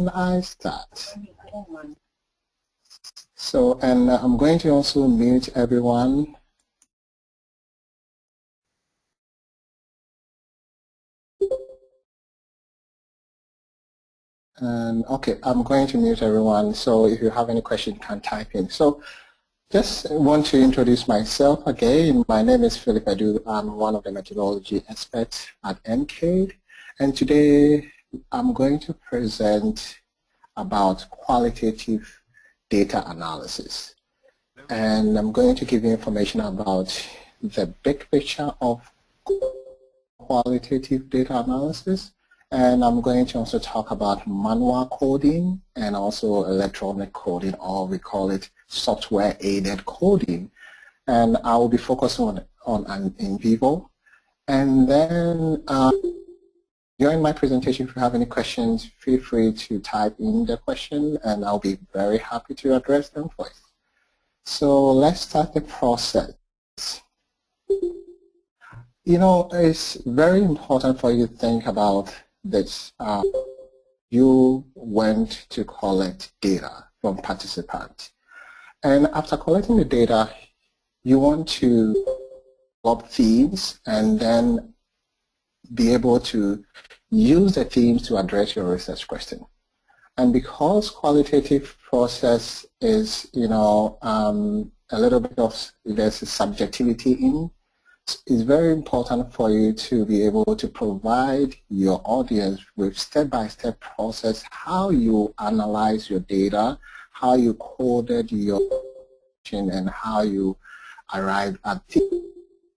can I start? So, and I'm going to also mute everyone. And okay, I'm going to mute everyone. So if you have any question, you can type in. So just want to introduce myself again. My name is Philip Edu. I'm one of the methodology experts at MCADE. And today I'm going to present about qualitative data analysis. And I'm going to give you information about the big picture of qualitative data analysis. And I'm going to also talk about manual coding and also electronic coding, or we call it software-aided coding. And I will be focusing on Nvivo. And then during my presentation, if you have any questions, feel free to type in the question, and I'll be very happy to address them for you. So let's start the process. You know, it's very important for you to think about this. You went to collect data from participants. And after collecting the data, you want to develop themes and then be able to use the themes to address your research question. And because qualitative process is, you know, a little bit of, there's a subjectivity in, it's very important for you to be able to provide your audience with step-by-step process, how you analyze your data, how you coded your and how you arrive at it.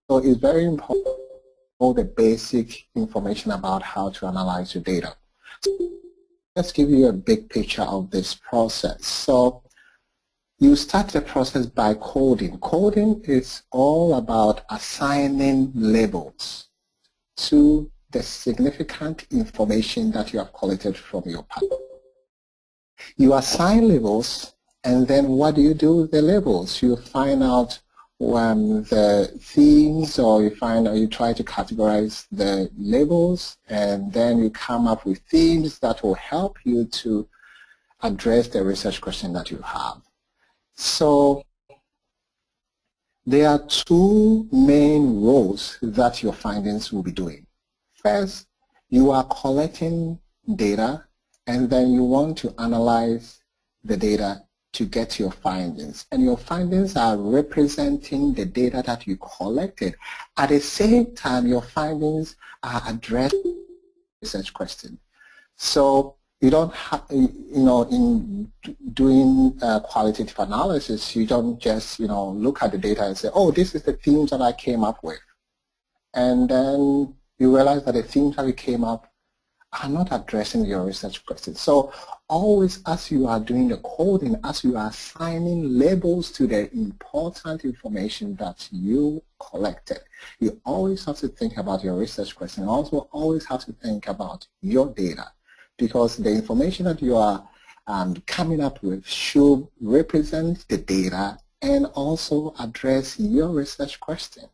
So it's very important to know the basic information about how to analyze your data. So let's give you a big picture of this process. So you start the process by coding. Coding is all about assigning labels to the significant information that you have collected from your partner. You assign labels, and then what do you do with the labels? You find out the themes, or you try to categorize the labels, and then you come up with themes that will help you to address the research question that you have. So there are two main roles that your findings will be doing. First, you are collecting data, and then you want to analyze the data to get your findings. And your findings are representing the data that you collected. At the same time, your findings are addressing the research question. So you don't have, you know, in doing qualitative analysis, you don't just, you know, look at the data and say, oh, this is the themes that I came up with. And then you realize that the themes that you came up are not addressing your research questions. So always, as you are doing the coding, as you are assigning labels to the important information that you collected, you always have to think about your research question. Also, always have to think about your data, because the information that you are coming up with should represent the data and also address your research question.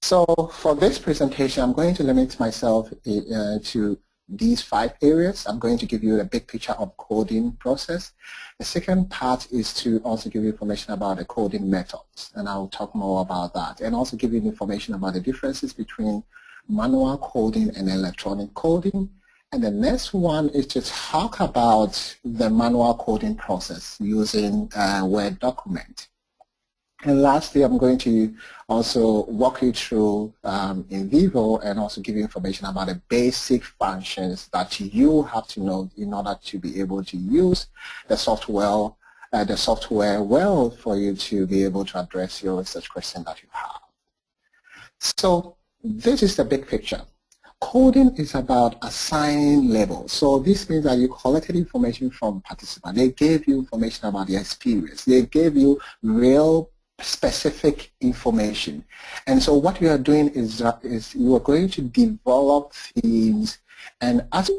So for this presentation, I'm going to limit myself to these 5 areas. I'm going to give you a big picture of coding process. The second part is to also give you information about the coding methods, and I'll talk more about that, and also give you information about the differences between manual coding and electronic coding. And the next one is to talk about the manual coding process using a Word document. And lastly, I'm going to also walk you through Nvivo and also give you information about the basic functions that you have to know in order to be able to use the software well for you to be able to address your research question that you have. So this is the big picture. Coding is about assigning labels. So this means that you collected information from participants. They gave you information about their experience. They gave you real specific information. And so what you are doing is you are going to develop themes, and as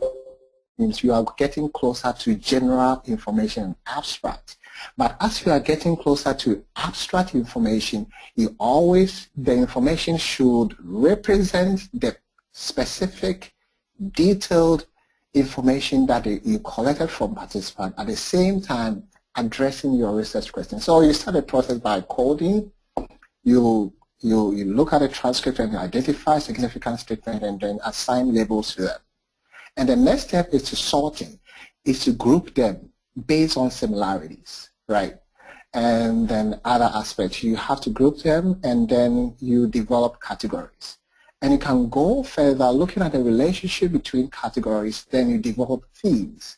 themes you are getting closer to general information and abstract. But as you are getting closer to abstract information, the information should represent the specific, detailed information that you collected from participants, at the same time addressing your research question. So you start the process by coding, you look at the transcript and identify significant statements and then assign labels to them. And the next step is to sorting, is to group them based on similarities, right? And then other aspects, you have to group them and then you develop categories. And you can go further looking at the relationship between categories, then you develop themes.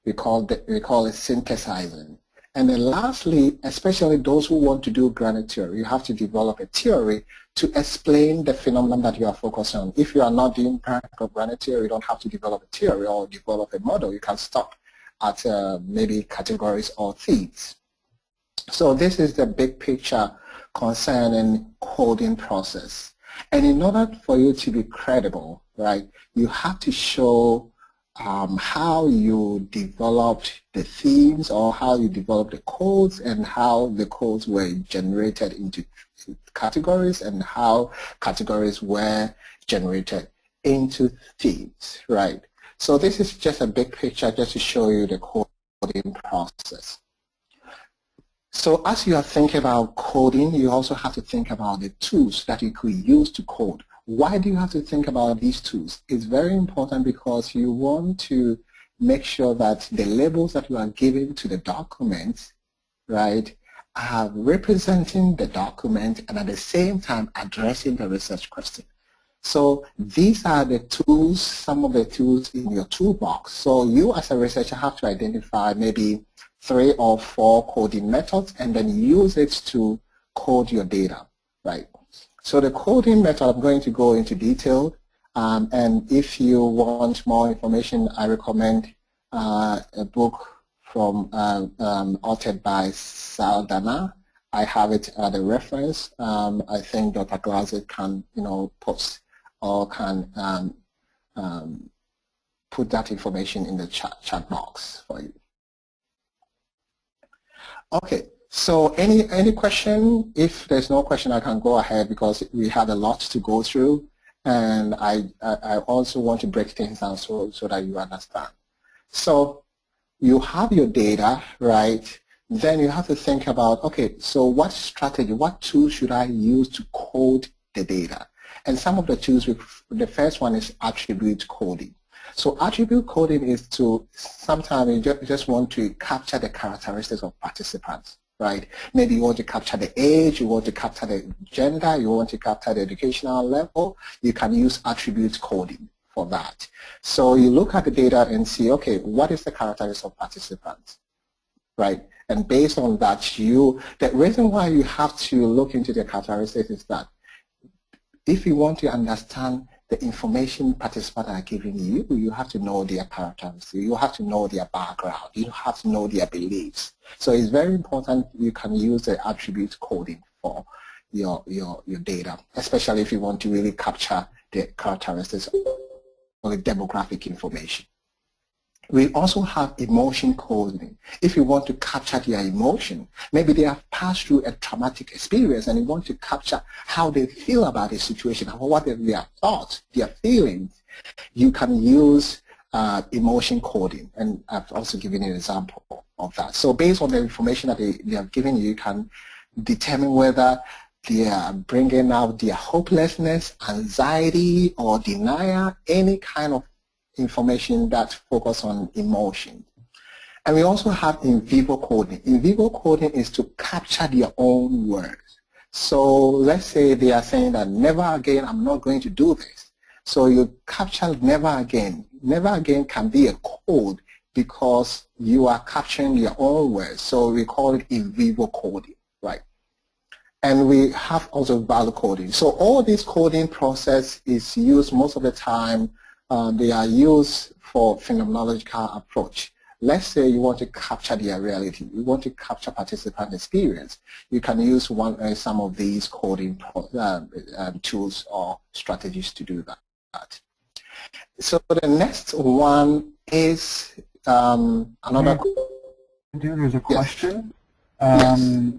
We call it synthesizing. And then lastly, especially those who want to do granite theory, you have to develop a theory to explain the phenomenon that you are focused on. If you are not doing practical granite theory, you don't have to develop a theory or develop a model. You can stop at maybe categories or themes. So this is the big picture concerning coding process. And in order for you to be credible, right, you have to show how you developed the themes or how you developed the codes and how the codes were generated into categories and how categories were generated into themes, right? So this is just a big picture just to show you the coding process. So as you are thinking about coding, you also have to think about the tools that you could use to code. Why do you have to think about these tools? It's very important because you want to make sure that the labels that you are giving to the document, right, are representing the document and at the same time addressing the research question. So these are the tools, some of the tools in your toolbox. So you as a researcher have to identify maybe 3 or 4 coding methods and then use it to code your data, right? So the coding method, I'm going to go into detail, and if you want more information, I recommend a book from authored by Saldana. I have it at a reference. I think Dr. Glaser can, post or can put that information in the chat box for you. Okay, so any question? If there's no question, I can go ahead because we have a lot to go through, and I also want to break things down so that you understand. So you have your data, right? Then you have to think about, okay, so what strategy, what tool should I use to code the data? And some of the tools, the first one is attribute coding. So attribute coding is to, sometimes you just want to capture the characteristics of participants, right? Maybe you want to capture the age, you want to capture the gender, you want to capture the educational level. You can use attribute coding for that. So you look at the data and see, okay, what is the characteristics of participants, right? And based on that, the reason why you have to look into the characteristics is that if you want to understand the information participants are giving you, you have to know their characteristics, you have to know their background, you have to know their beliefs. So it's very important you can use the attribute coding for your data, especially if you want to really capture the characteristics or the demographic information. We also have emotion coding. If you want to capture their emotion, maybe they have passed through a traumatic experience and you want to capture how they feel about the situation, what are their thoughts, their feelings, you can use emotion coding. And I've also given you an example of that. So based on the information that they have given you, you can determine whether they are bringing out their hopelessness, anxiety, or denial, any kind of information that focus on emotion. And we also have Nvivo coding. Nvivo coding is to capture their own words. So let's say they are saying that never again, I'm not going to do this. So you capture never again. Never again can be a code because you are capturing your own words. So we call it Nvivo coding, right? And we have also value coding. So all this coding process is used most of the time. They are used for phenomenological approach. Let's say you want to capture their reality. You want to capture participant experience. You can use some of these coding tools or strategies to do that. So the next one is another. There's a question. Yes.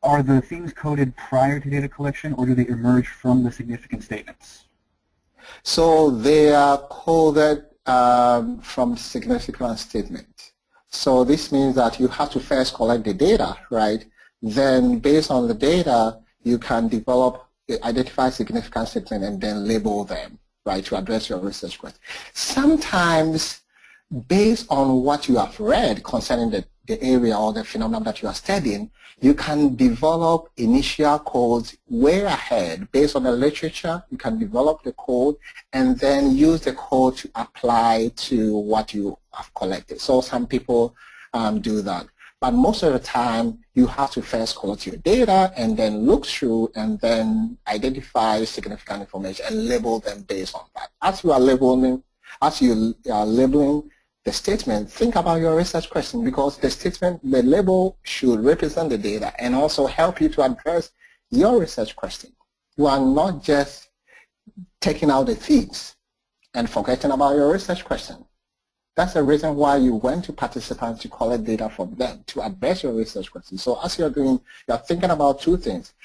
Are the themes coded prior to data collection, or do they emerge from the significant statements? So they are coded from significance statement. So this means that you have to first collect the data, right? Then based on the data, you can develop, identify significance statement and then label them, right, to address your research question. Sometimes based on what you have read concerning the area or the phenomenon that you are studying, you can develop initial codes way ahead. Based on the literature, you can develop the code and then use the code to apply to what you have collected. So some people do that. But most of the time, you have to first collect your data and then look through and then identify significant information and label them based on that. As you are labeling the statement, think about your research question, because the statement, the label should represent the data and also help you to address your research question. You are not just taking out the themes and forgetting about your research question. That's the reason why you went to participants to collect data from them to address your research question. So as you're doing, you're thinking about two things.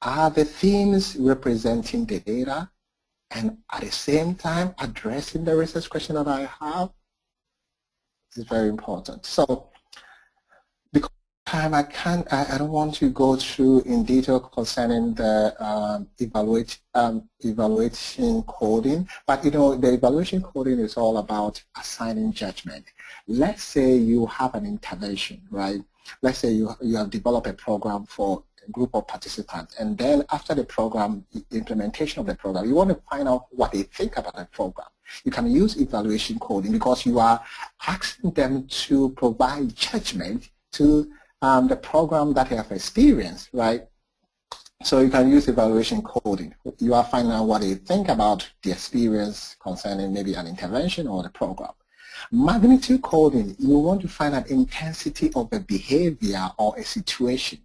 Are the themes representing the data and at the same time addressing the research question that I have? This is very important. So because of time, I don't want to go through in detail concerning the evaluation coding, but you know, the evaluation coding is all about assigning judgment. Let's say you have an intervention, right? Let's say you have developed a program for a group of participants, and then after the program, the implementation of the program, you want to find out what they think about the program. You can use evaluation coding because you are asking them to provide judgment to the program that they have experienced, right? So you can use evaluation coding. You are finding out what they think about the experience concerning maybe an intervention or the program. Magnitude coding, you want to find out intensity of a behavior or a situation,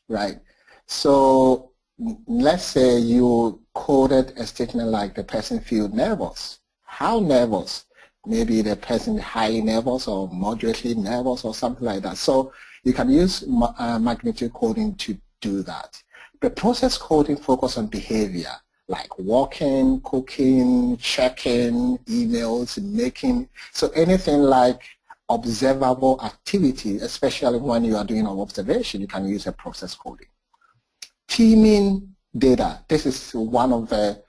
right? So let's say you coded a statement like the person feels nervous. How nervous? Maybe the person high nervous or moderately nervous or something like that. So you can use magnitude coding to do that. The process coding focus on behavior like walking, cooking, checking, emails, making. So anything like observable activity, especially when you are doing an observation, you can use a process coding. Teaming data. This is one of the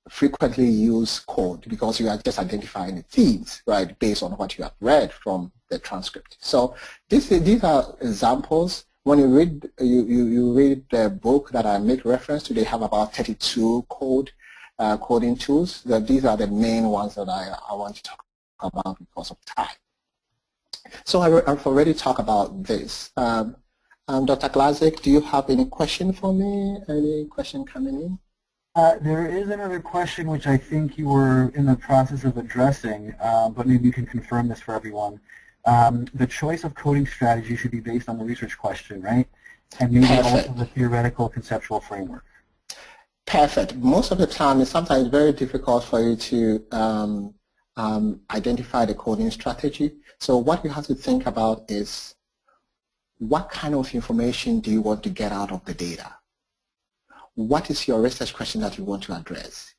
frequently used code because you are just identifying the themes, right, based on what you have read from the transcript. So these are examples. When you read you read the book that I make reference to, they have about 32 coding tools. These are the main ones that I want to talk about because of time. So I've already talked about this. Dr. Glazik, do you have any question for me? Any question coming in? There is another question which I think you were in the process of addressing, but maybe you can confirm this for everyone. The choice of coding strategy should be based on the research question, right? And maybe Perfect. also the theoretical conceptual framework. Perfect. Most of the time, it's sometimes very difficult for you to identify the coding strategy. So what you have to think about is what kind of information do you want to get out of the data? What is your research question that you want to address?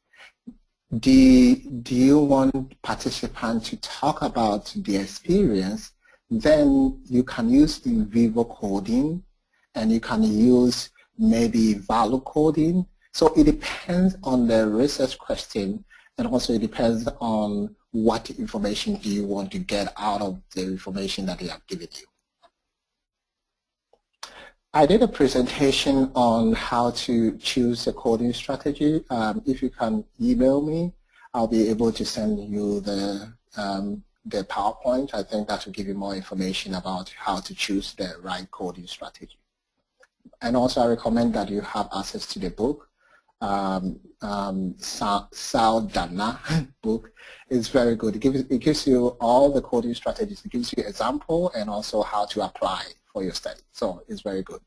Do you want participants to talk about the experience? Then you can use Nvivo coding and you can use maybe value coding. So it depends on the research question, and also it depends on what information do you want to get out of the information that they have given you. I did a presentation on how to choose a coding strategy. If you can email me, I'll be able to send you the PowerPoint. I think that will give you more information about how to choose the right coding strategy. And also I recommend that you have access to the book. Saldana book is very good. It gives you all the coding strategies. It gives you example and also how to apply for your study. So it's very good.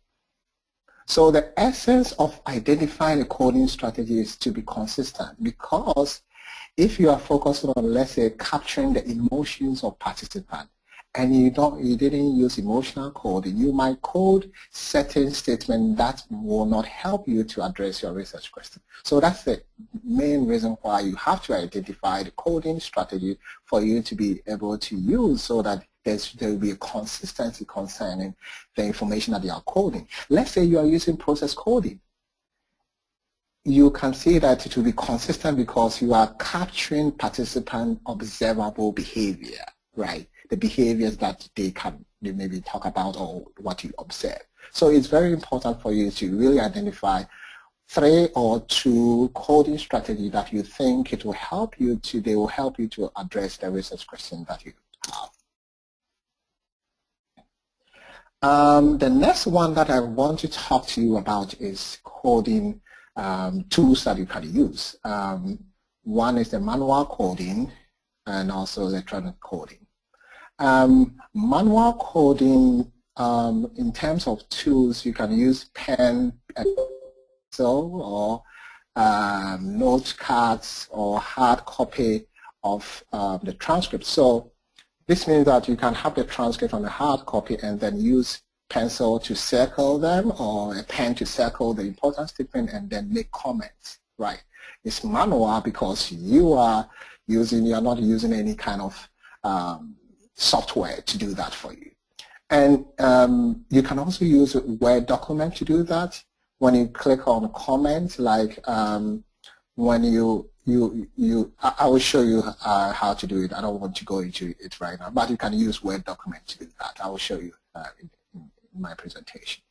So the essence of identifying a coding strategy is to be consistent, because if you are focusing on, let's say, capturing the emotions of participants and you didn't use emotional coding, you might code certain statements that will not help you to address your research question. So that's the main reason why you have to identify the coding strategy for you to be able to use, so that there will be a consistency concerning the information that you are coding. Let's say you are using process coding. You can see that it will be consistent because you are capturing participant observable behavior, right? The behaviors that they maybe talk about or what you observe. So it's very important for you to really identify 3 or 2 coding strategies that you think they will help you to address the research question that you have. The next one that I want to talk to you about is coding tools that you can use. One is the manual coding and also electronic coding. Manual coding, in terms of tools, you can use pen, pencil, or note cards or hard copy of the transcript. So this means that you can have the transcript on the hard copy and then use pencil to circle them or a pen to circle the important statement and then make comments, right? It's manual because you are not using any kind of software to do that for you. And you can also use a Word document to do that. When you click on comment, like when I will show you how to do it. I don't want to go into it right now, but you can use Word document to do that. I will show you in my presentation.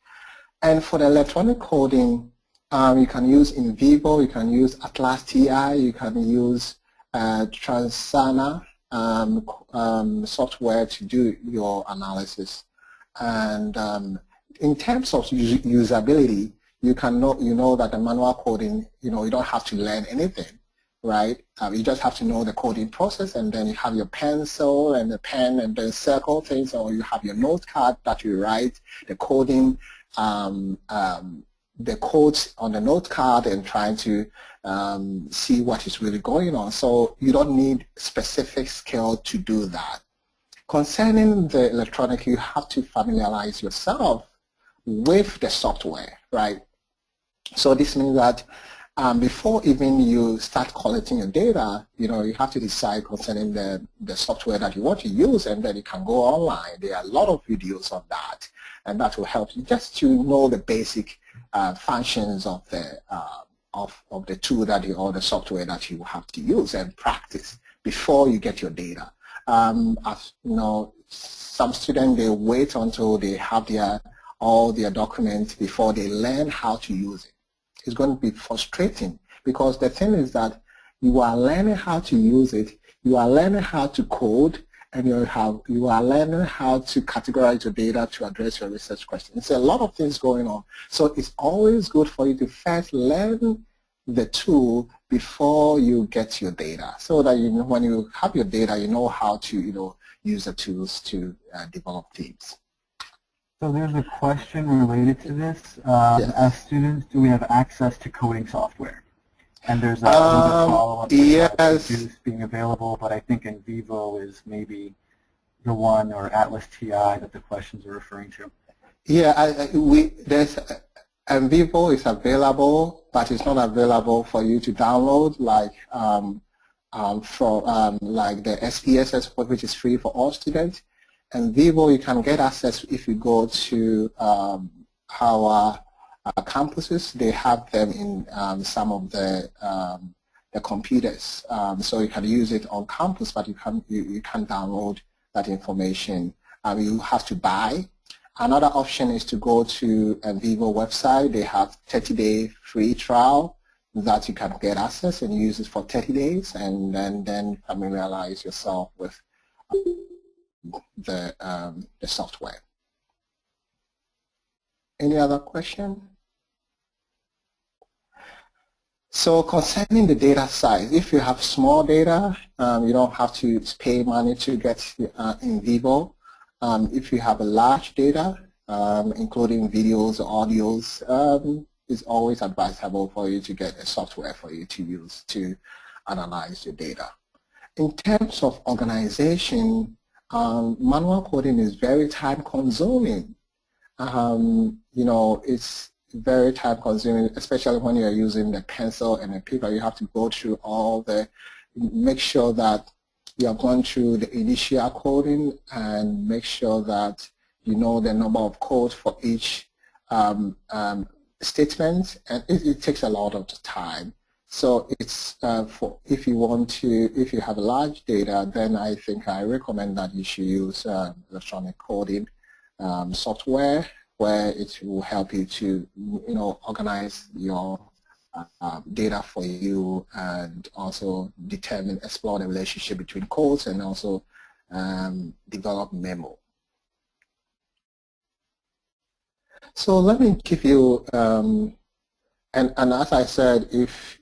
And for the electronic coding, you can use Nvivo, you can use Atlas TI, you can use Transana software to do your analysis. And in terms of usability, you know that the manual coding, you don't have to learn anything, right? You just have to know the coding process, and then you have your pencil and the pen and then circle things, or you have your note card that you write the coding, the codes on the note card and trying to see what is really going on. So you don't need specific skill to do that. Concerning the electronic, you have to familiarize yourself with the software, right? So this means that before even you start collecting your data, you have to decide concerning the software that you want to use, and then you can go online. There are a lot of videos on that, and that will help you just to know the basic functions of the tool or the software that you have to use and practice before you get your data. As some students, they wait until they have all their documents before they learn how to use it. It's going to be frustrating because the thing is that you are learning how to use it, you are learning how to code, and you are learning how to categorize your data to address your research questions. It's a lot of things going on. So it's always good for you to first learn the tool before you get your data, so that when you have your data, you know how to use the tools to develop things. So there's a question related to this. Yes. As students, do we have access to coding software? And there's a follow-up yes. being available, but I think Nvivo is maybe the one, or Atlas TI, that the questions are referring to. Yeah, there's Nvivo is available, but it's not available for you to download like like the SPSS, which is free for all students. Nvivo, you can get access if you go to our campuses. They have them in some of the computers, so you can use it on campus, but you can download that information. You have to buy. Another option is to go to Nvivo website. They have 30-day free trial that you can get access and use it for 30 days, and then familiarize yourself with the software. Any other question? So concerning the data size, if you have small data, you don't have to pay money to get Nvivo. If you have a large data, including videos, audios, it's always advisable for you to get a software for you to use to analyze your data. In terms of organization, Manual coding is very time consuming. It's very time consuming, especially when you're using the pencil and the paper. You have to go through make sure that you have gone through the initial coding and make sure that you know the number of codes for each statement, and it takes a lot of time. So it's if you have large data, then I think I recommend that you should use electronic coding software, where it will help you to organize your data for you and also explore the relationship between codes and also develop memo. So let me give you, and as I said, if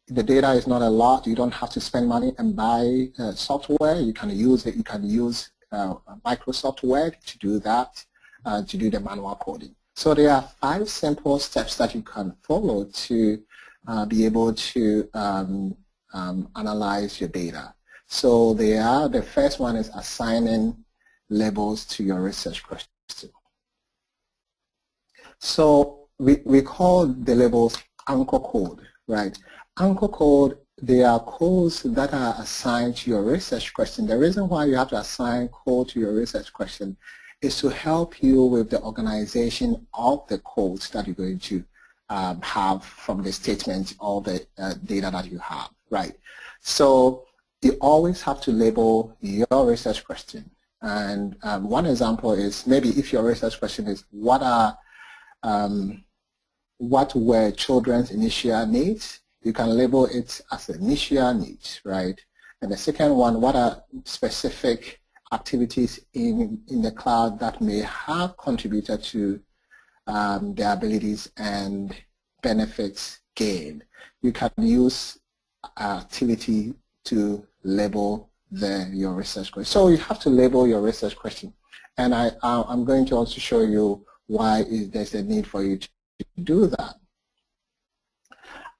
the data is not a lot, you don't have to spend money and buy software. You can use it. You can use Microsoft Word to do that, to do the manual coding. So there are 5 simple steps that you can follow to be able to analyze your data. So the first one is assigning labels to your research question. So we call the labels anchor code, right? Anchor code, they are codes that are assigned to your research question. The reason why you have to assign code to your research question is to help you with the organization of the codes that you're going to have from the statement, all the data that you have, right? So you always have to label your research question. And one example is maybe if your research question is what were children's initial needs, you can label it as initial needs, right? And the second one, what are specific activities in the cloud that may have contributed to their abilities and benefits gained. You can use activity to label your research question. So you have to label your research question. And I'm going to also show you why there's a need for you to do that.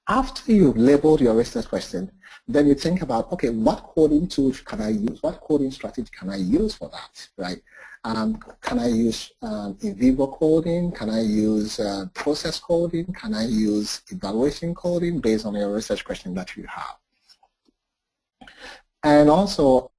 After you've labeled your research question, then you think about, okay, what coding tools can I use? What coding strategy can I use for that, right? Can I use Nvivo coding? Can I use process coding? Can I use evaluation coding based on your research question that you have? And also,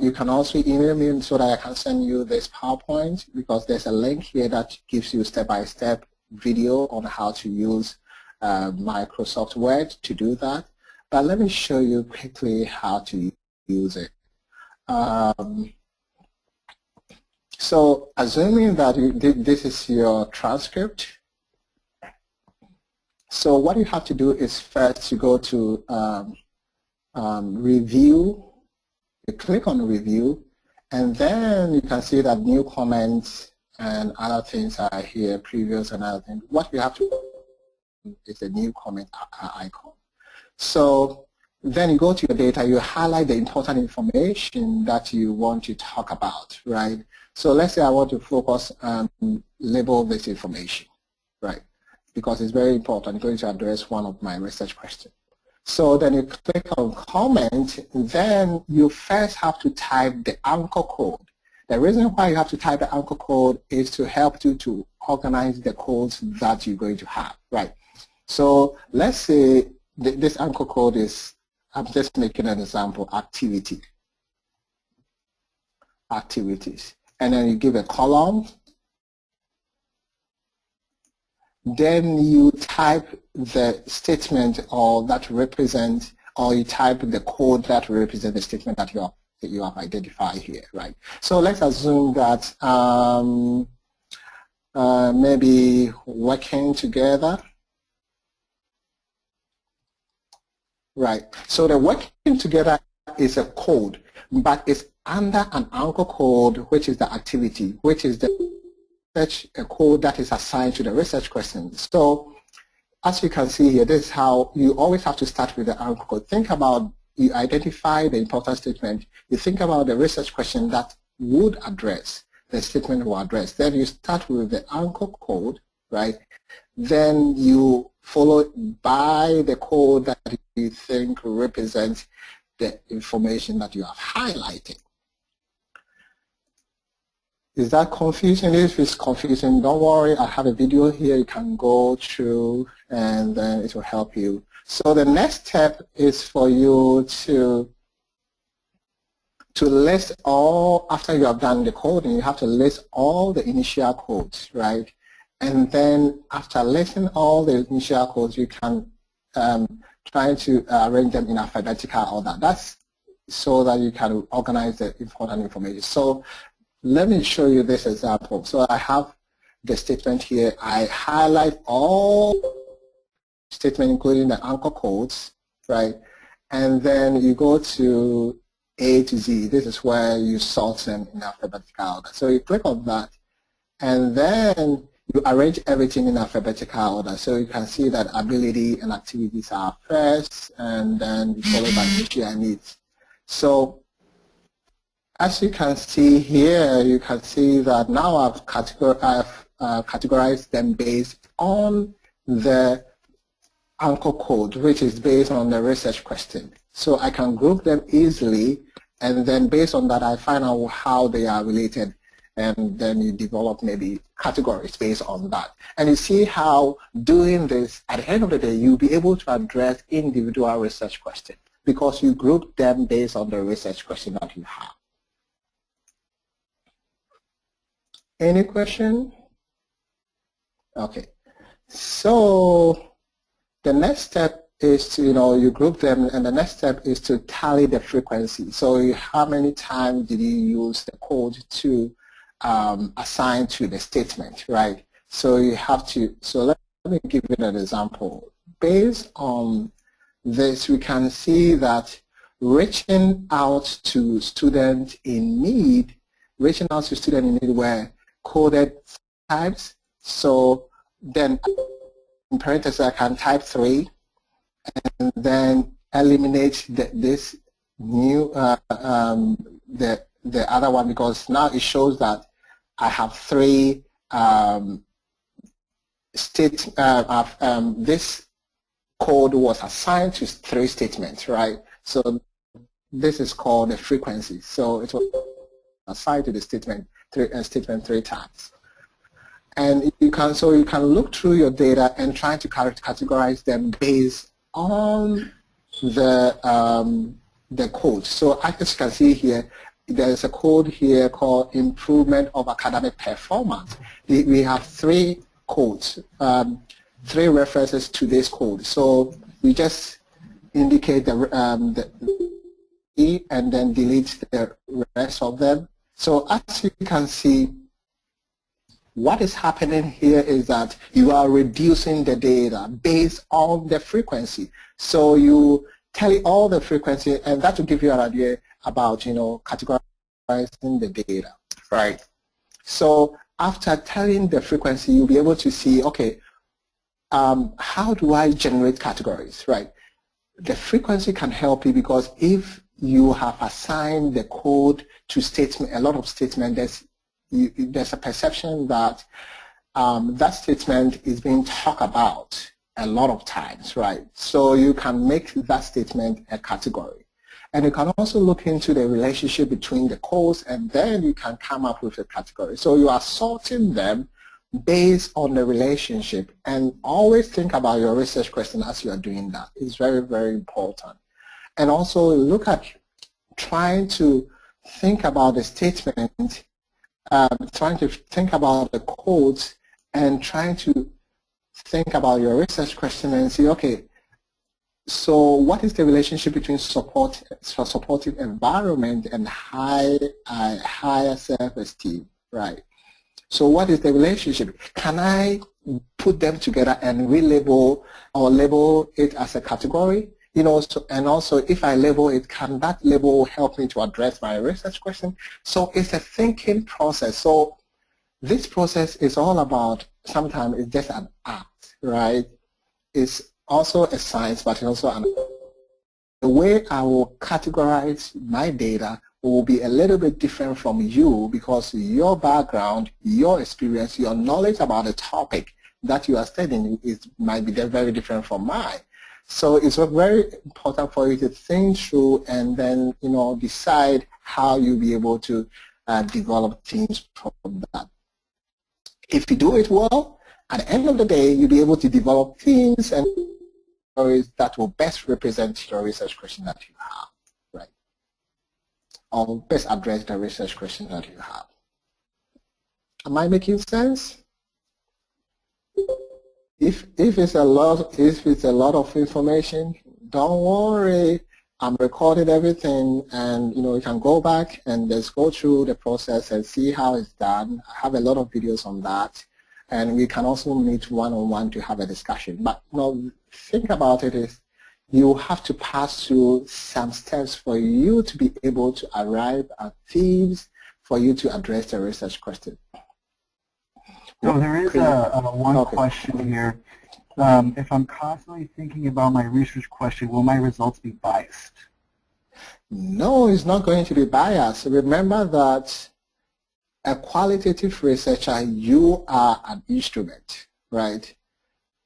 you can also email me so that I can send you this PowerPoint, because there's a link here that gives you step-by-step video on how to use Microsoft Word to do that. But let me show you quickly how to use it. So assuming that this is your transcript, so what you have to do is first you go to review, you click on review, and then you can see that new comments and other things are here, previous and other things. What you have to do is a new comment icon. So then you go to your data, you highlight the important information that you want to talk about, right? So let's say I want to focus on label this information, right? Because it's very important, I'm going to address one of my research questions. So then you click on comment, then you first have to type the anchor code. The reason why you have to type the anchor code is to help you to organize the codes that you're going to have, right? So let's say this anchor code is, I'm just making an example, activities. And then you give a column. Then you type the statement or that represents, or you type the code that represents the statement that you have identified here, right? So let's assume that maybe working together. Right. So the working together is a code, but it's under an anchor code, which is the activity, which is a code that is assigned to the research question. So as you can see here, this is how you always have to start with the anchor code. Think about, you identify the important statement, you think about the research question that would address, the statement will address. Then you start with the anchor code, right? Then you follow by the code that you think represents the information that you have highlighted. Is that confusing? If it's confusing, don't worry. I have a video here you can go through and then it will help you. So the next step is for you to list all, after you have done the coding, you have to list all the initial codes, right? And then after listing all the initial codes, you can try to arrange them in alphabetical order. That's so that you can organize the important information. So let me show you this example. So I have the statement here. I highlight all statements, including the anchor codes, right? And then you go to A to Z. This is where you sort them in alphabetical order. So you click on that, and then you arrange everything in alphabetical order. So you can see that ability and activities are first, and then followed by issue and needs. So as you can see here, you can see that now I've categorized them based on the anchor code, which is based on the research question. So I can group them easily, and then based on that, I find out how they are related, and then you develop maybe categories based on that. And you see how doing this, at the end of the day, you'll be able to address individual research questions because you group them based on the research question that you have. Any question? Okay. So the next step is to, you group them, and the next step is to tally the frequency. So how many times did you use the code to assign to the statement, right? So you have to, so let me give you an example. Based on this, we can see that reaching out to students in need, were coded types. So then in parentheses I can type 3 and then eliminate this new the other one, because now it shows that I have 3 this code was assigned to 3 statements, right? So this is called the frequency. So it was assigned to the statement 3 times. And you can look through your data and try to categorize them based on the code. So as you can see here, there's a code here called improvement of academic performance. We have 3 codes, 3 references to this code. So we just indicate the E and then delete the rest of them. So as you can see, what is happening here is that you are reducing the data based on the frequency. So you tally all the frequency, and that will give you an idea about, categorizing the data, right? So after telling the frequency, you'll be able to see, okay, how do I generate categories, right? The frequency can help you, because if you have assigned the code to statement, a lot of statements, there's a perception that that statement is being talked about a lot of times, right? So you can make that statement a category. And you can also look into the relationship between the codes, and then you can come up with a category. So you are sorting them based on the relationship, and always think about your research question as you are doing that. It's very, very important. And also look at trying to think about the statement, trying to think about the codes, and trying to think about your research question and see, okay, so what is the relationship between supportive environment and higher self-esteem, right? So what is the relationship? Can I put them together and relabel or label it as a category? And also if I label it, can that label help me to address my research question? So it's a thinking process. So this process is all about, sometimes it's just an art, right? It's also a science, but also the way I will categorize my data will be a little bit different from you, because your background, your experience, your knowledge about the topic that you are studying might be very different from mine. So it's very important for you to think through and then decide how you'll be able to develop themes from that. If you do it well, at the end of the day, you'll be able to develop themes and stories that will best represent your research question that you have, right? Or best address the research question that you have. Am I making sense? If it's a lot of information, don't worry. I'm recording everything, and you can go back and just go through the process and see how it's done. I have a lot of videos on that, and we can also meet one-on-one to have a discussion. But think about it is you have to pass through some steps for you to be able to arrive at themes for you to address the research question. So there is one question here. If I'm constantly thinking about my research question, will my results be biased? No, it's not going to be biased. Remember that a qualitative researcher, you are an instrument, right?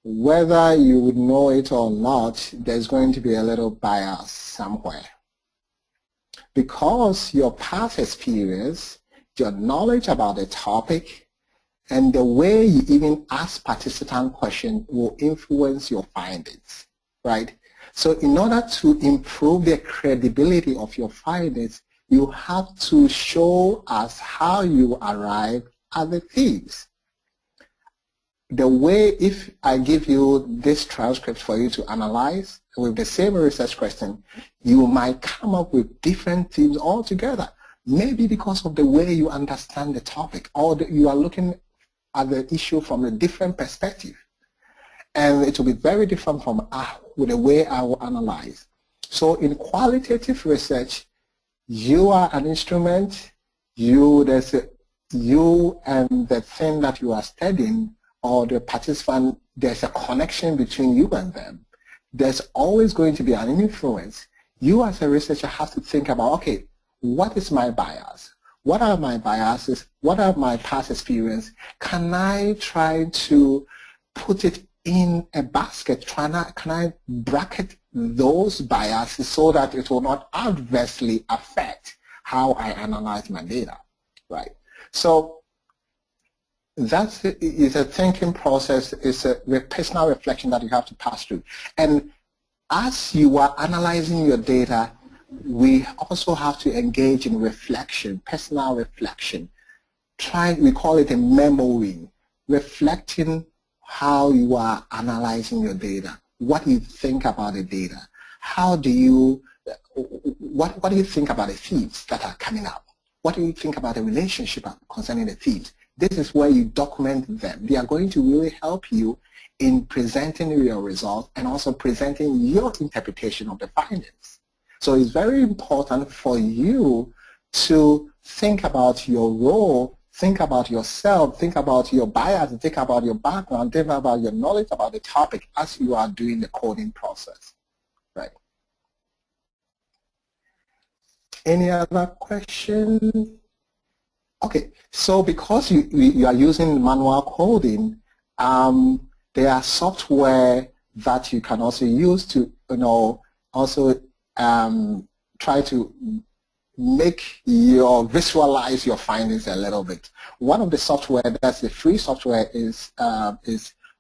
Whether you would know it or not, there's going to be a little bias somewhere. Because your past experience, your knowledge about the topic, and the way you even ask participant questions will influence your findings, right? So in order to improve the credibility of your findings, you have to show us how you arrive at the themes. The way, if I give you this transcript for you to analyze with the same research question, you might come up with different themes altogether. Maybe because of the way you understand the topic, or you are looking at the issue from a different perspective. And it will be very different from with the way I will analyze. So in qualitative research, you are an instrument, you and the thing that you are studying, or the participant, there's a connection between you and them. There's always going to be an influence. You as a researcher have to think about, okay, what is my bias? What are my biases? What are my past experience? Can I try to put it in a basket? Can I bracket those biases so that it will not adversely affect how I analyze my data, right? So that is a thinking process, it's a personal reflection that you have to pass through. And as you are analyzing your data, we also have to engage in reflection, personal reflection. We call it a memoing, reflecting how you are analyzing your data, what you think about the data, what do you think about the themes that are coming up, what do you think about the relationship concerning the themes. This is where you document them. They are going to really help you in presenting your results and also presenting your interpretation of the findings. So it's very important for you to think about your role, think about yourself, think about your bias, think about your background, think about your knowledge about the topic as you are doing the coding process, right? Any other questions? Okay, so because you are using manual coding, there are software that you can also use to, also try to visualize your findings a little bit. One of the software that's the free software is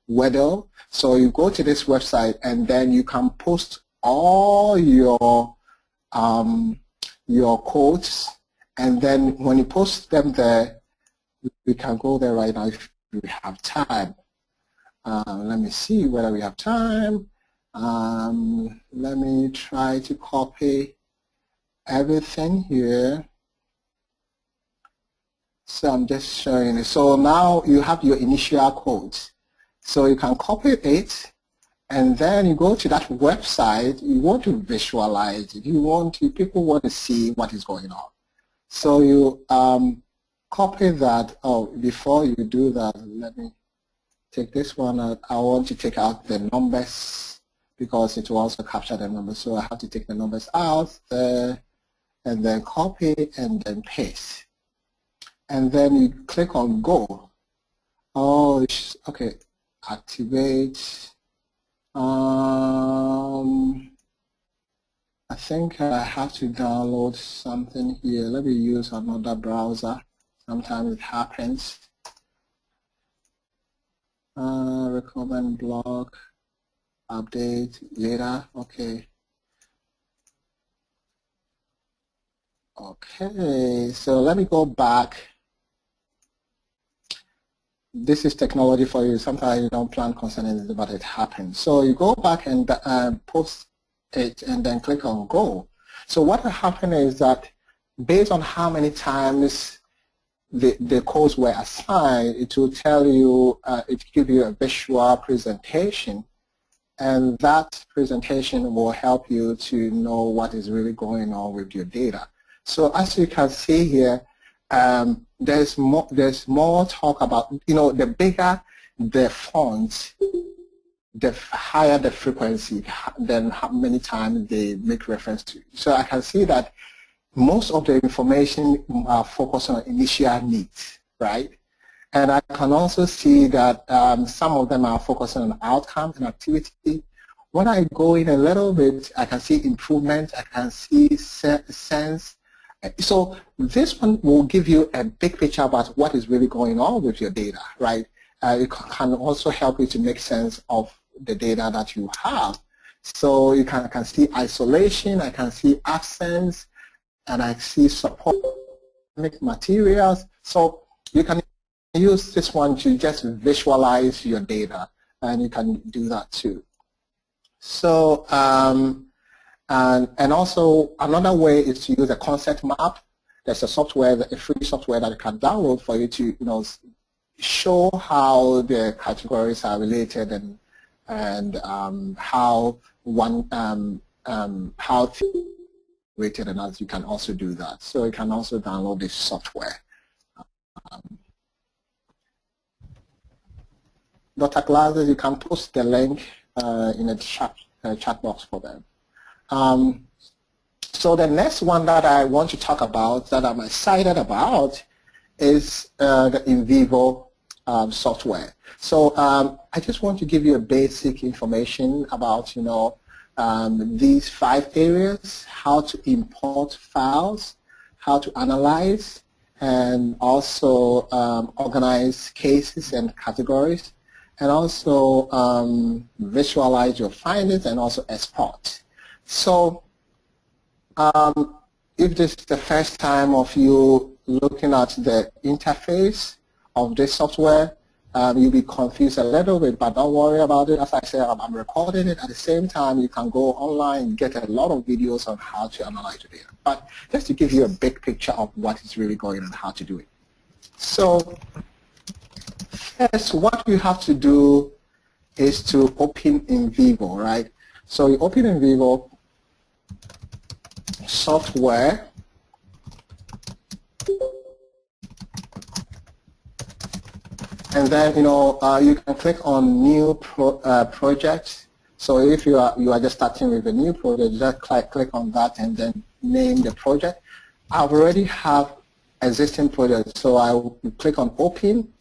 Weddle. So you go to this website and then you can post all your codes, and then when you post them there, we can go there right now if we have time. Let me see whether we have time. Let me try to copy everything here. So I'm just showing it. So now you have your initial codes. So you can copy it, and then you go to that website. You want to visualize it. People want to see what is going on. So you copy that. Oh, before you do that, let me take this one out. I want to take out the numbers because it will also capture the numbers. So I have to take the numbers out there, and then copy and then paste. And then you click on go. Oh, okay. Activate. I think I have to download something here. Let me use another browser. Sometimes it happens. Recommend blog, update, later, okay. Okay, so let me go back. This is technology for you. Sometimes you don't plan concerning it, but it happens. So you go back and post it and then click on go. So what will happen is that based on how many times the codes were assigned, it will tell you, it will give you a visual presentation, and that presentation will help you to know what is really going on with your data. So as you can see here, there's more talk about, the bigger the font, the higher the frequency, then how many times they make reference to. So I can see that most of the information are focused on initial needs, right? And I can also see that some of them are focused on outcome and activity. When I go in a little bit, I can see improvement, I can see sense. So this one will give you a big picture about what is really going on with your data, right? It can also help you to make sense of the data that you have. So I can see isolation, I can see absence, and I see support materials. So you can use this one to just visualize your data, and you can do that too. So and also another way is to use a concept map. There's a software, a free software that you can download for you to show how the categories are related and how how rated and others. You can also do that. So you can also download this software. Dr. Glasses, you can post the link in a chat box for them. So the next one that I want to talk about, that I'm excited about, is the Nvivo software. So I just want to give you a basic information about these 5 areas: how to import files, how to analyze, and also organize cases and categories, and also visualize your findings and also export. So if this is the first time of you looking at the interface of this software, you'll be confused a little bit, but don't worry about it. As I said, I'm recording it. At the same time, you can go online and get a lot of videos on how to analyze the data. But just to give you a big picture of what is really going on and how to do it. So first, what you have to do is to open Nvivo, right? So you open Nvivo software, and then you can click on new project. So if you are just starting with a new project, just click on that and then name the project. I already have existing projects, so I will click on open,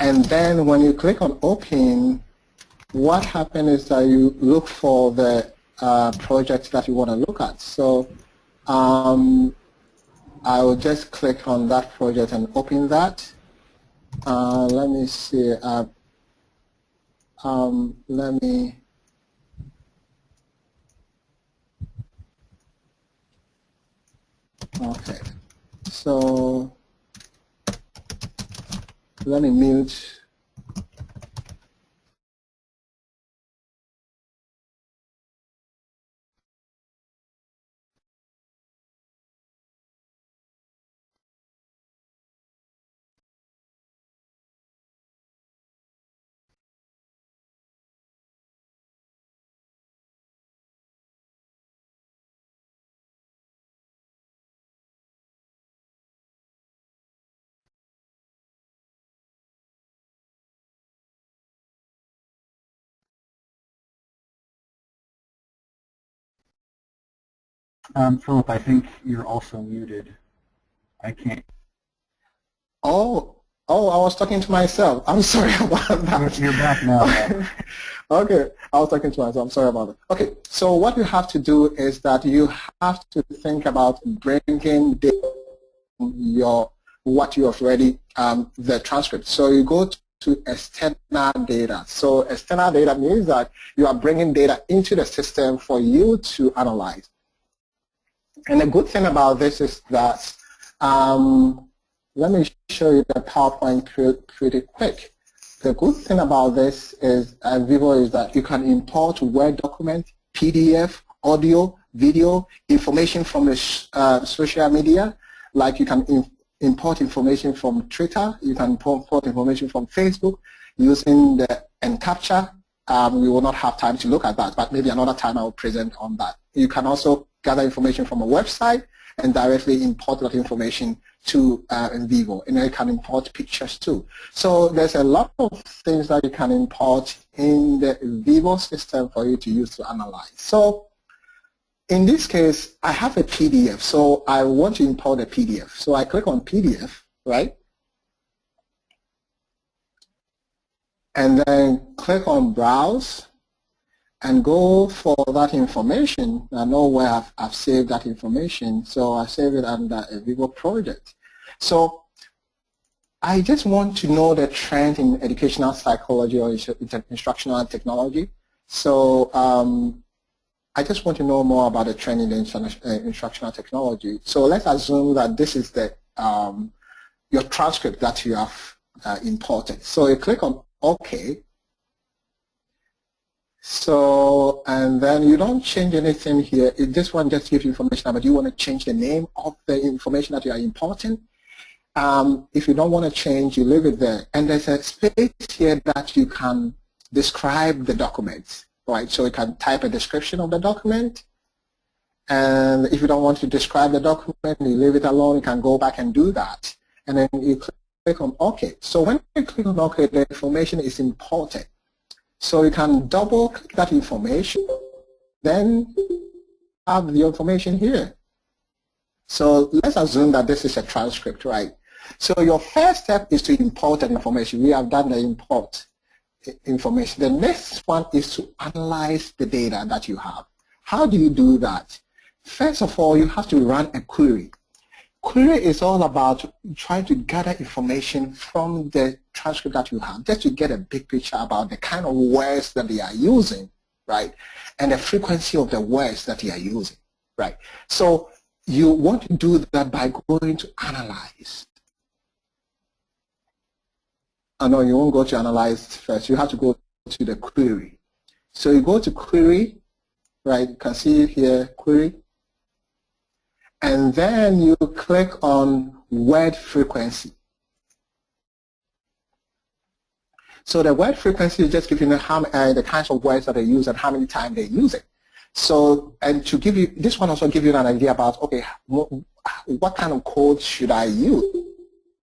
and then when you click on open, what happens is that you look for the project that you want to look at. So I will just click on that project and open that. Let me see. Let me. Okay. So let me mute. Philip, I think you're also muted. I can't. Oh, Oh, I was talking to myself. I'm sorry about that. You're back now. Okay, I was talking to myself. I'm sorry about it. Okay, so what you have to do is that you have to think about bringing what you have already, the transcript. So you go to external data. So external data means that you are bringing data into the system for you to analyze. And the good thing about this is that, let me show you the PowerPoint pretty quick. The good thing about this is Nvivo is that you can import Word document, PDF, audio, video, information from the social media. Like you can import information from Twitter, you can import information from Facebook using the encapture. We will not have time to look at that, but maybe another time I will present on that. You can also gather information from a website and directly import that information to Nvivo, and you can import pictures too. So there's a lot of things that you can import in the Nvivo system for you to use to analyze. So in this case, I have a PDF, so I want to import a PDF. So I click on PDF, right? And then click on Browse and go for that information. I know where I've saved that information, so I save it under a Nvivo project. So I just want to know the trend in educational psychology or instructional technology. So I just want to know more about the trend in the instructional technology. So let's assume that this is the your transcript that you have imported. So you click on OK. So, and then you don't change anything here. This one just gives you information, but you want to change the name of the information that you are importing. If you don't want to change, you leave it there. And there's a space here that you can describe the document, right? So you can type a description of the document. And if you don't want to describe the document, you leave it alone. You can go back and do that. And then you click on OK. So when you click on OK, the information is imported. So you can double click that information, then have the information here. So let's assume that this is a transcript, right? So your first step is to import that information. We have done the import information. The next one is to analyze the data that you have. How do you do that? First of all, you have to run a query. Query is all about trying to gather information from the transcript that you have, just to get a big picture about the kind of words that they are using, right? And the frequency of the words that they are using, right? So you want to do that by going to analyze. Oh, no, you won't go to analyze first. You have to go to the query. So you go to query, right? You can see here, query. And then you click on word frequency. So the word frequency is just giving you the kinds of words that they use and how many times they use it. So, and to give you, this one also give you an idea about, okay, what kind of code should I use?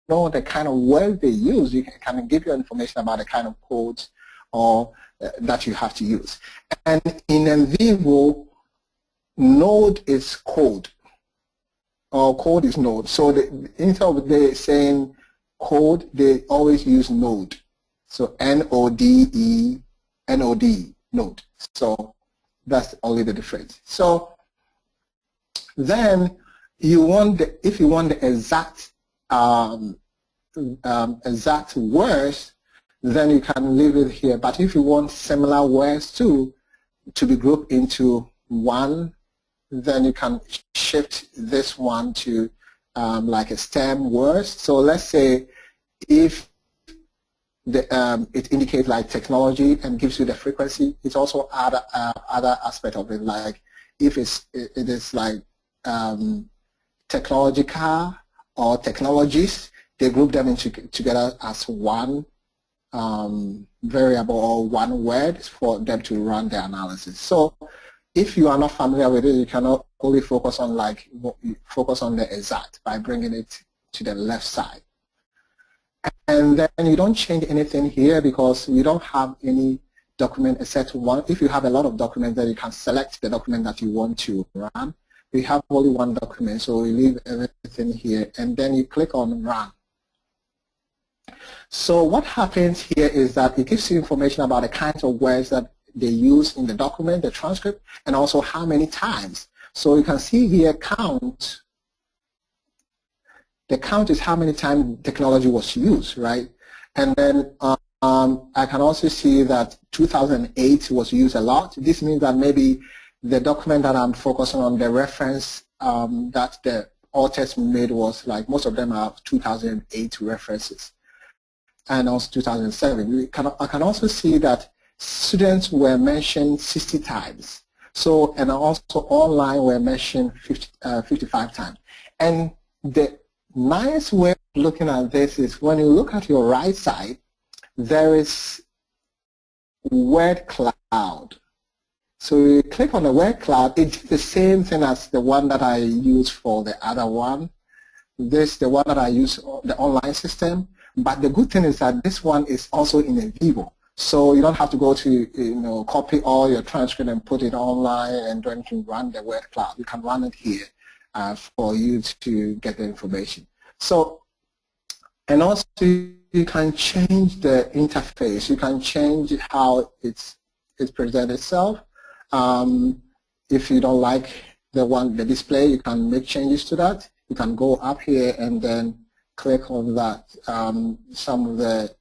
Know the kind of words they use, you can give you information about the kind of codes or that you have to use. And in Nvivo, node is code, or code is node. So instead of they saying code, they always use node. So N-O-D-E, N-O-D, node. So that's only the difference. So then you want if you want the exact exact words, then you can leave it here. But if you want similar words too to be grouped into one, then you can shift this one to like a stem word. So let's say if it indicates like technology and gives you the frequency, it's also other aspect of it, like if it is like technological or technologies, they group them together as one variable or one word for them to run the analysis. So if you are not familiar with it, you cannot only focus on the exact by bringing it to the left side. And then you don't change anything here because you don't have any document except one. If you have a lot of documents, then you can select the document that you want to run. We have only one document, so we leave everything here, and then you click on Run. So what happens here is that it gives you information about the kinds of words that they use in the document, the transcript, and also how many times. So you can see here count. The count is how many times technology was used, right? And then I can also see that 2008 was used a lot. This means that maybe the document that I'm focusing on, the reference that the authors made was like, most of them are 2008 references, and also 2007. I can also see that students were mentioned 60 times. So, and also online were mentioned 55 times. And the nice way of looking at this is when you look at your right side, there is word cloud. So you click on the word cloud, it's the same thing as the one that I used for the other one. This, the one that I use, the online system. But the good thing is that this one is also in Nvivo. So you don't have to go to, copy all your transcript and put it online and then to run the word cloud. You can run it here for you to get the information. So, and also you can change the interface. You can change how it presents itself. If you don't like the display, you can make changes to that. You can go up here and then click on that, some of the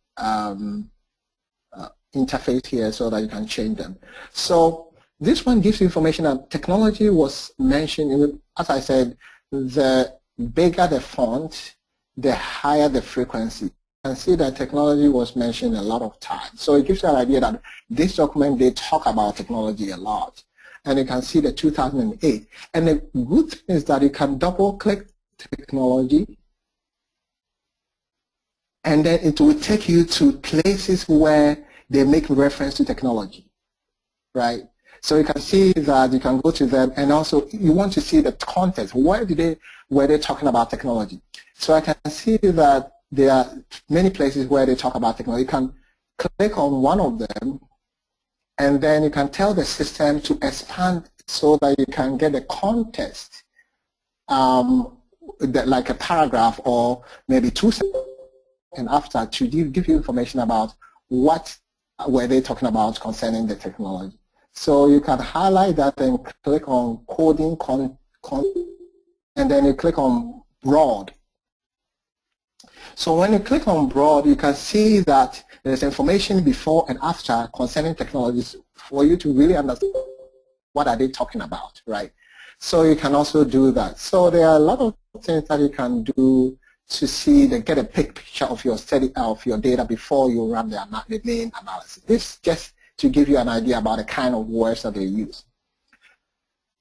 interface here so that you can change them. So this one gives you information that technology was mentioned. As I said, the bigger the font, the higher the frequency. You can see that technology was mentioned a lot of times. So it gives you an idea that this document, they talk about technology a lot. And you can see the 2008. And the good thing is that you can double click technology, and then it will take you to places where they make reference to technology, right? So you can see that you can go to them, and also you want to see the context. Where were they talking about technology? So I can see that there are many places where they talk about technology. You can click on one of them, and then you can tell the system to expand so that you can get the context, like a paragraph or maybe 2 sentences and after, to give you information about what were they talking about concerning the technology. So you can highlight that and click on coding, and then you click on broad. So when you click on broad, you can see that there's information before and after concerning technologies for you to really understand what are they talking about, right? So you can also do that. So there are a lot of things that you can do to see, get a picture of your study, of your data before you run the main analysis. This just to give you an idea about the kind of words that they use.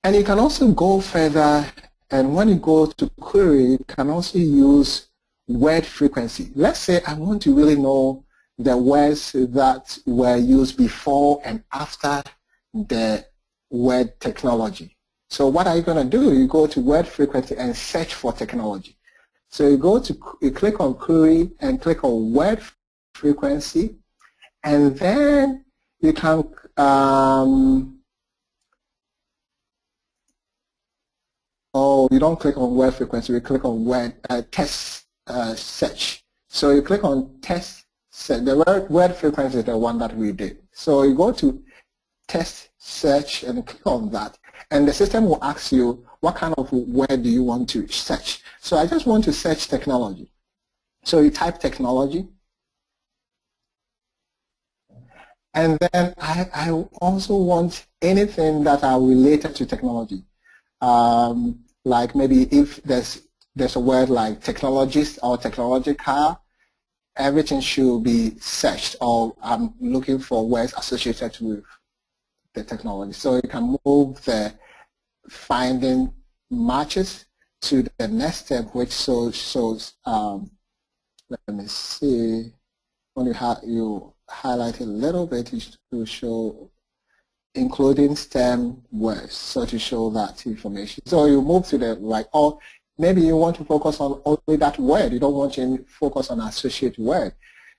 And you can also go further, and when you go to query, you can also use word frequency. Let's say I want to really know the words that were used before and after the word technology. So what are you going to do? You go to word frequency and search for technology. So you click on query and click on word frequency, and then you can you don't click on word frequency, you click on word test search. So you click on test search. The word frequency is the one that we did. So you go to test search and click on that, and the system will ask you what kind of word do you want to search. So I just want to search technology. So you type technology, and then I also want anything that are related to technology. Like maybe if there's a word like technologist or technological, everything should be searched, or I'm looking for words associated with the technology. So you can move the finding matches to the next step, which shows let me see, when you highlight a little bit to show including STEM words, so to show that information. So you move to the right, or maybe you want to focus on only that word. You don't want to focus on associate word.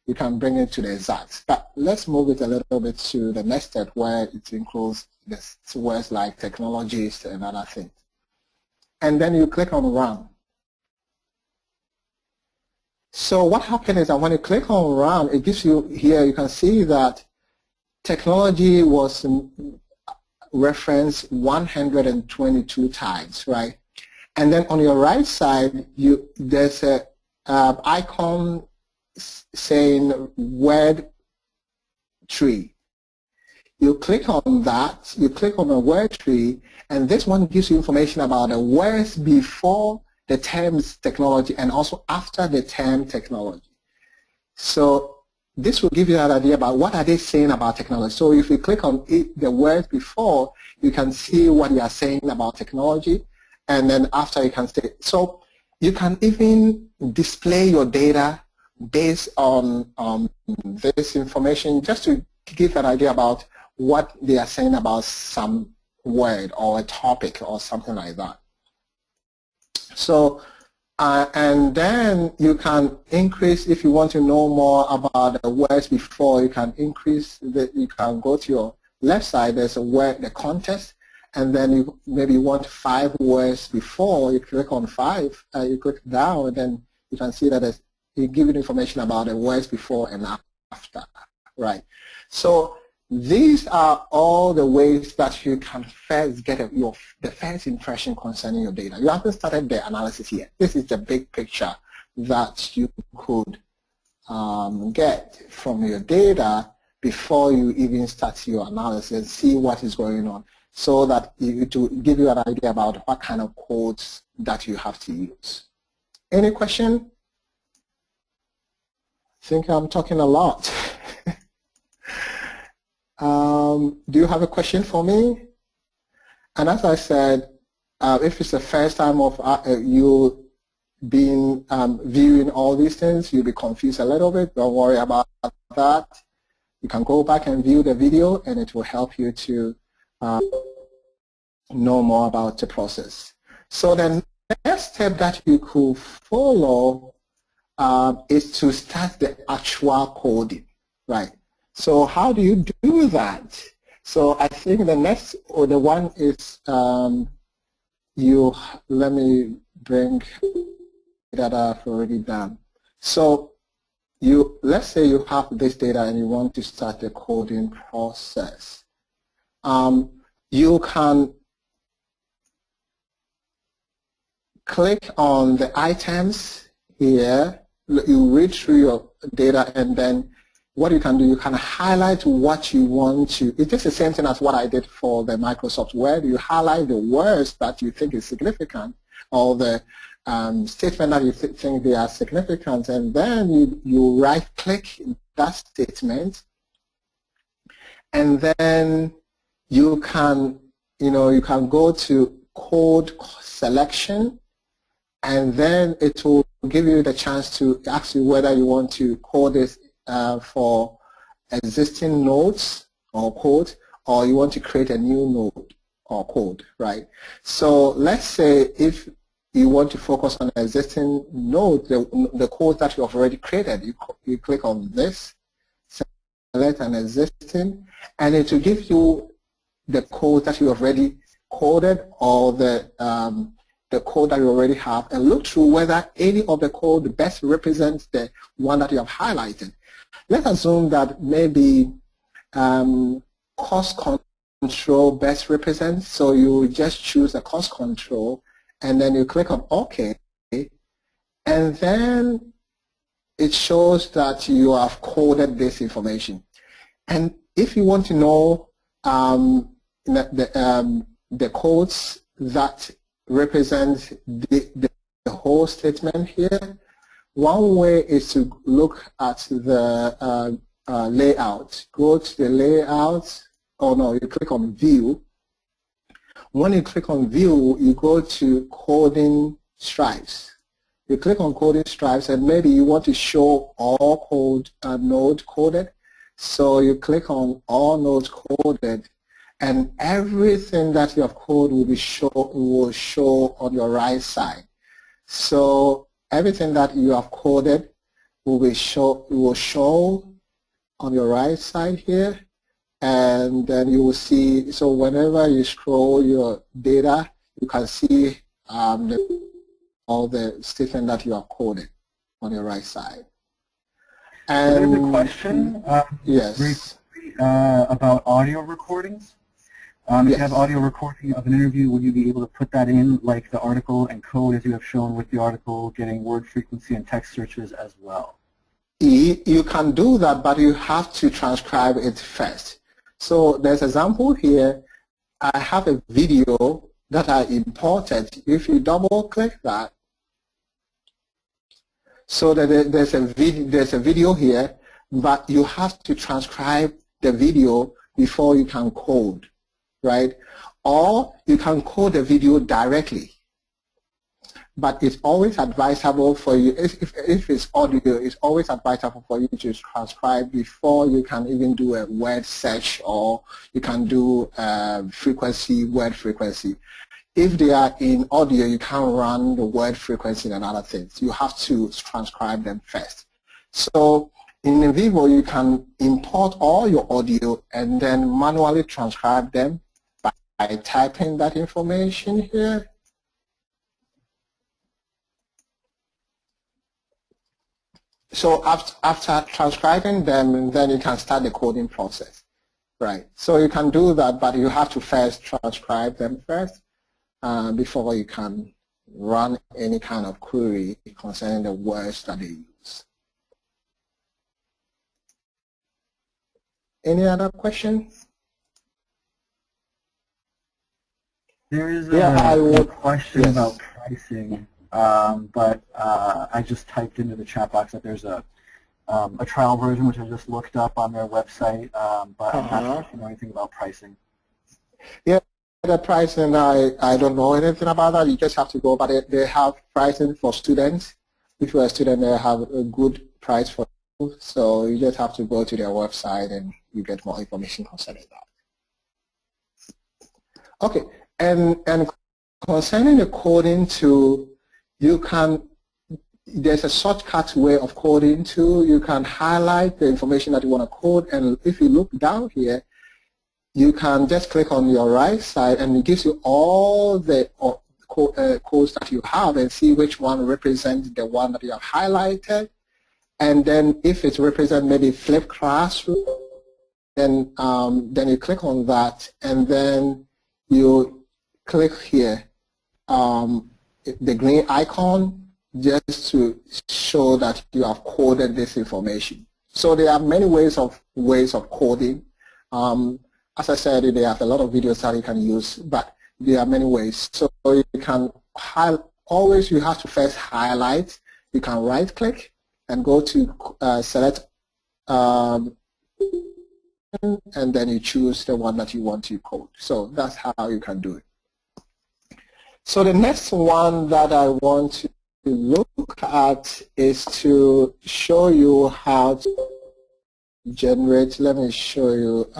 You can bring it to the exact. But let's move it a little bit to the next step where it includes this words like technologies and other things. And then you click on run. So what happened is that when you click on run, it gives you here, you can see that technology was referenced 122 times, right? And then on your right side, there's a icon saying word tree. You click on that, you click on a word tree, and this one gives you information about the words before the terms technology and also after the term technology. So this will give you an idea about what are they saying about technology. So if you click on the words before, you can see what they are saying about technology, and then after you can stay. So you can even display your data based on this information just to give an idea about what they are saying about some word or a topic or something like that. So and then you can increase, if you want to know more about the words before, you can increase, you can go to your left side, there's a word, the context, and then you maybe want 5 words before, you click on 5, you click down, and then you can see that it gives you information about the words before and after, right? So these are all the ways that you can first get the first impression concerning your data. You haven't started the analysis yet. This is the big picture that you could get from your data before you even start your analysis, see what is going on, so that to give you an idea about what kind of codes that you have to use. Any question? I think I'm talking a lot. Do you have a question for me? And as I said, if it's the first time of you being viewing all these things, you'll be confused a little bit. Don't worry about that. You can go back and view the video, and it will help you to know more about the process. So the next step that you could follow is to start the actual coding, right? So how do you do that? So I think the next, or the one is, let me bring that I've already done. So let's say you have this data and you want to start the coding process. You can click on the items here, you read through your data, and then what you can do, you can highlight what you want to. It's just the same thing as what I did for the Microsoft Word. You highlight the words that you think is significant, or the statement that you think they are significant, and then you right-click that statement, and then you can go to code selection, and then it will give you the chance to ask you whether you want to code this for existing nodes or code, or you want to create a new node or code, right? So let's say if you want to focus on existing node, the code that you have already created, you click on this, select an existing, and it will give you the code that you have already coded, or the code that you already have, and look through whether any of the code best represents the one that you have highlighted. Let's assume that maybe cost control best represents, so you just choose a cost control, and then you click on OK, and then it shows that you have coded this information. And if you want to know the codes that represent the whole statement here, one way is to look at the layout. Go to the layout, you click on view. When you click on view, you go to coding stripes. You click on coding stripes, and maybe you want to show all code node coded. So you click on all nodes coded, and everything that you have coded will show on your right side. So everything that you have coded will show on your right side here, and then you will see. So whenever you scroll your data, you can see all the statement that you have coded. on your right side. And so there's a question yes. About audio recordings. If you have audio recording of an interview, would you be able to put that in like the article and code as you have shown with the article, getting word frequency and text searches as well? You can do that, but you have to transcribe it first. So there's an example here. I have a video that I imported. If you double click that, so that there's a video here, but you have to transcribe the video before you can code, right? Or you can code the video directly. But it's always advisable for you, if it's audio, it's always advisable for you to transcribe before you can even do a word search, or you can do word frequency. If they are in audio, you can't run the word frequency and other things. You have to transcribe them first. So in Nvivo, you can import all your audio and then manually transcribe them by typing that information here. So after transcribing them, then you can start the coding process, right? So you can do that, but you have to first transcribe them first before you can run any kind of query concerning the words that they use. Any other questions? There is a question about pricing. But I just typed into the chat box that there's a trial version, which I just looked up on their website, but I'm not sure if you know anything about pricing. Yeah, the pricing, I don't know anything about that. You just have to go, but they have pricing for students. If you're a student, they have a good price for you. So you just have to go to their website and you get more information concerning that. Okay, and concerning the coding too, there's a shortcut way of coding too. You can highlight the information that you want to code, and if you look down here, you can just click on your right side and it gives you all the codes that you have and see which one represents the one that you have highlighted. And then if it represents maybe flipped classroom, then you click on that and then you click here. The green icon just to show that you have coded this information. So there are many ways of coding. As I said, they have a lot of videos that you can use, but there are many ways. So you can always, you have to first highlight. You can right click and go to select and then you choose the one that you want to code. So that's how you can do it. So the next one that I want to look at is to show you how to generate. Let me show you.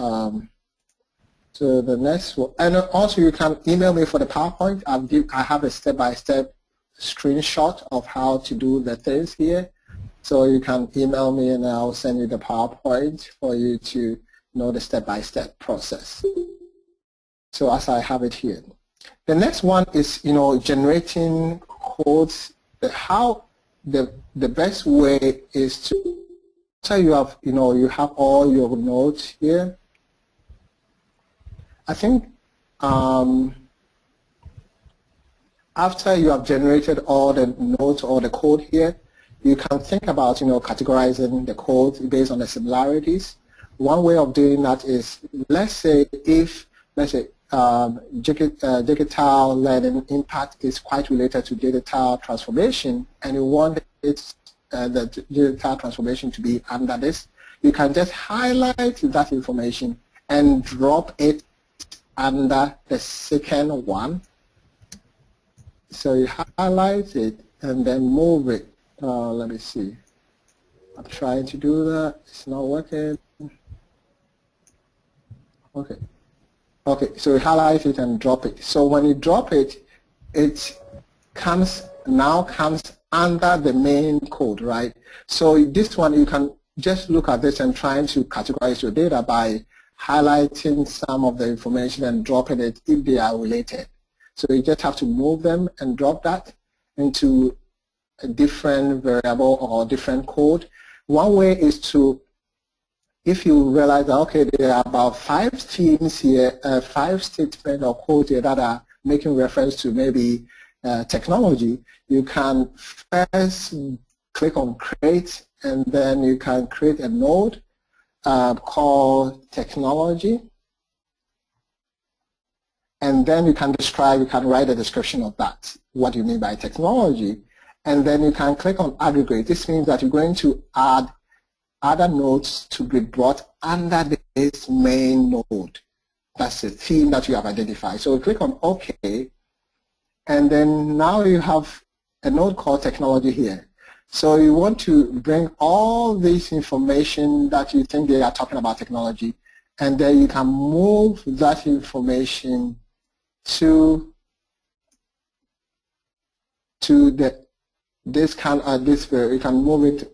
So the next one, and also you can email me for the PowerPoint. I have a step-by-step screenshot of how to do the things here. So you can email me and I'll send you the PowerPoint for you to know the step-by-step process. So as I have it here. The next one is, generating codes. How the best way is to, so you have, you have all your nodes here. I think after you have generated all the nodes or the code here, you can think about, categorizing the code based on the similarities. One way of doing that is, let's say digital learning impact is quite related to digital transformation, and you want the digital transformation to be under this, you can just highlight that information and drop it under the second one. So you highlight it and then move it. Let me see. I'm trying to do that. It's not working. Okay. Okay, so you highlight it and drop it. So when you drop it, it now comes under the main code, right? So this one, you can just look at this and trying to categorize your data by highlighting some of the information and dropping it if they are related. So you just have to move them and drop that into a different variable or different code. One way is to, if you realize that, okay, there are about 5 themes here, 5 statements or codes here that are making reference to maybe technology, you can first click on create, and then you can create a node called technology. And then you can write a description of that, what you mean by technology. And then you can click on aggregate. This means that you're going to add other nodes to be brought under this main node. That's the theme that you have identified. So click on OK, and then now you have a node called technology here. So you want to bring all this information that you think they are talking about technology, and then you can move that information to you can move it,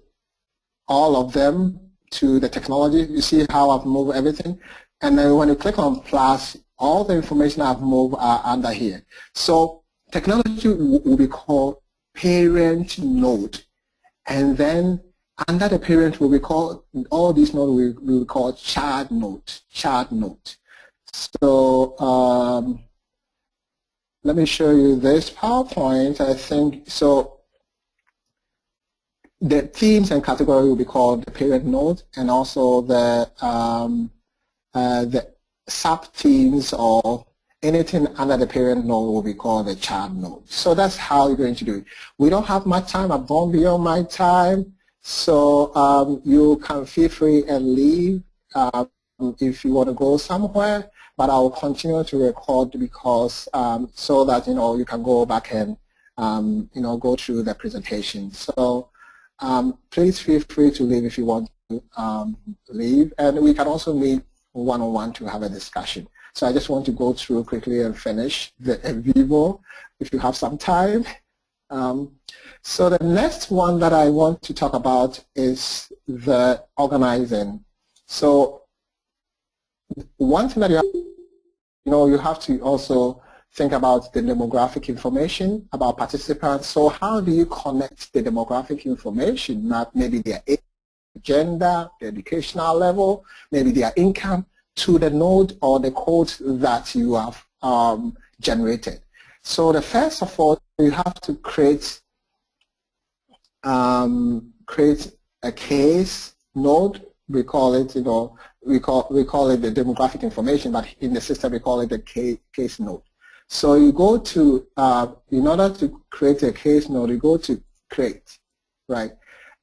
all of them, to the technology. You see how I've moved everything, and then when you click on plus, all the information I've moved are under here. So technology will be called parent node, and then under the parent will be called, all these nodes will be called child node. So let me show you this PowerPoint. I think so. The themes and category will be called the parent node, and also the sub-themes or anything under the parent node will be called the child node. So that's how you're going to do it. We don't have much time. I've gone beyond my time, so you can feel free and leave if you want to go somewhere. But I will continue to record because so that you can go back and go through the presentation. So please feel free to leave if you want to leave, and we can also meet one-on-one to have a discussion. So I just want to go through quickly and finish the Nvivo if you have some time. So the next one that I want to talk about is the organizing. So one thing that you have to also think about the demographic information about participants. So how do you connect the demographic information, not maybe their age, gender, their educational level, maybe their income, to the node or the code that you have generated? So the first of all, you have to create a case node. We call it, we call it the demographic information, but in the system we call it the case node. So you go to, in order to create a case node, you go to create, right?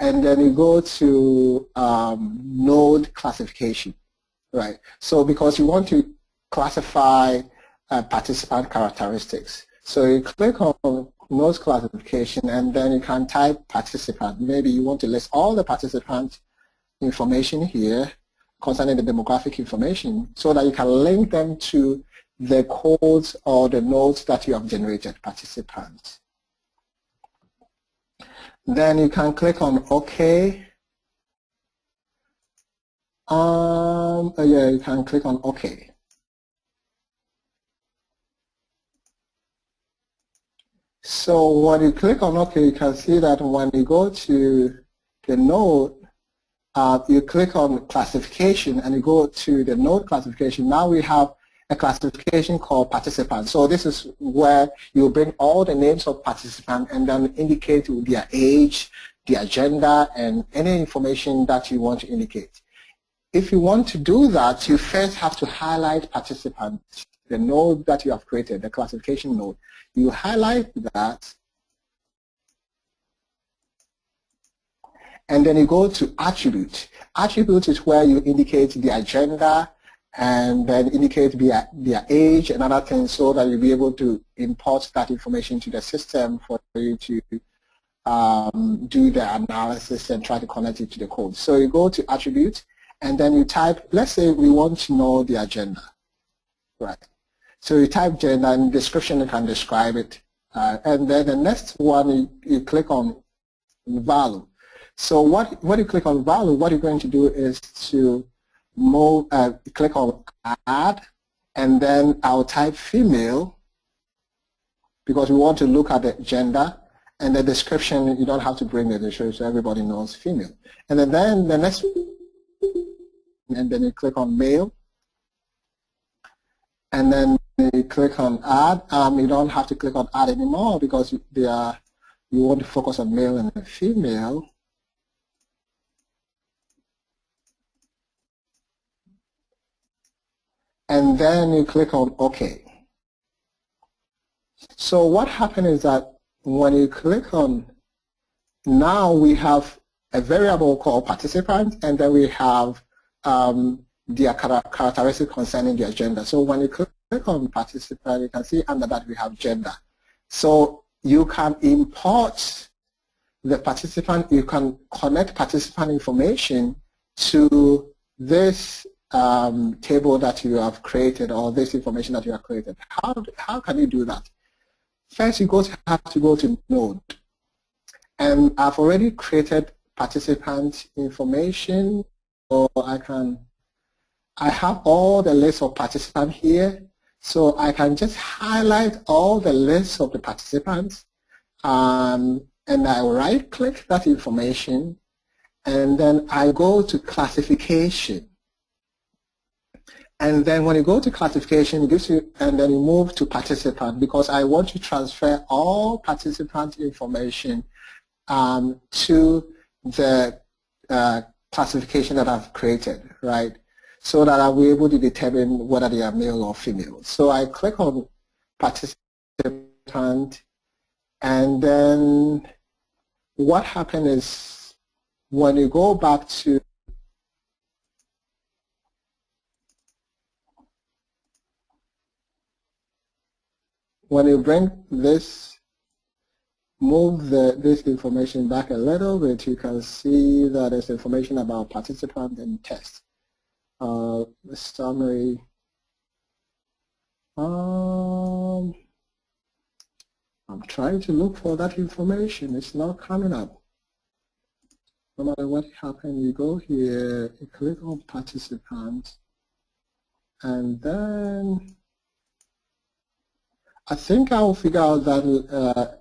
And then you go to node classification, right? So because you want to classify participant characteristics. So you click on node classification, and then you can type participant. Maybe you want to list all the participant information here concerning the demographic information so that you can link them to the codes or the nodes that you have generated, participants. Then you can click on OK. You can click on OK. So when you click on OK, you can see that when you go to the node, you click on classification and you go to the node classification. Now we have a classification called participants. So this is where you bring all the names of participants and then indicate their age, their gender, and any information that you want to indicate. If you want to do that, you first have to highlight participants, the node that you have created, the classification node. You highlight that, and then you go to attribute. Attribute is where you indicate their gender and then indicate their age and other things so that you'll be able to import that information to the system for you to do the analysis and try to connect it to the code. So you go to attribute and then you type, let's say we want to know their gender, right? So you type gender and description, you can describe it. And then the next one, you click on value. So what you click on value, what you're going to do is to move, click on add, and then I'll type female because we want to look at the gender, And the description, you don't have to bring the description so everybody knows female. And then the next, and then you click on male. And then you click on add. You don't have to click on add anymore because you want to focus on male and female. And then you click on OK. So what happened is that when you click on, now we have a variable called participant, and then we have their characteristic concerning their gender. So when you click on participant, you can see under that we have gender. So you can import the participant, you can connect participant information to this table that you have created, or this information that you have created. How can you do that? First, you have to go to node. And I've already created participant information, so I have all the lists of participants here, so I can just highlight all the lists of the participants, and I right-click that information, and then I go to classification. And then when you go to classification, it gives you, and then you move to participant, because I want to transfer all participant information to the classification that I've created, right? So that I'll be able to determine whether they are male or female. So I click on participant, and then what happens is when you go back to when you bring this, move this information back a little bit, you can see that there's information about participant and test. The summary. I'm trying to look for that information. It's not coming up. No matter what happens, you go here, you click on participant, and then I think I'll figure out that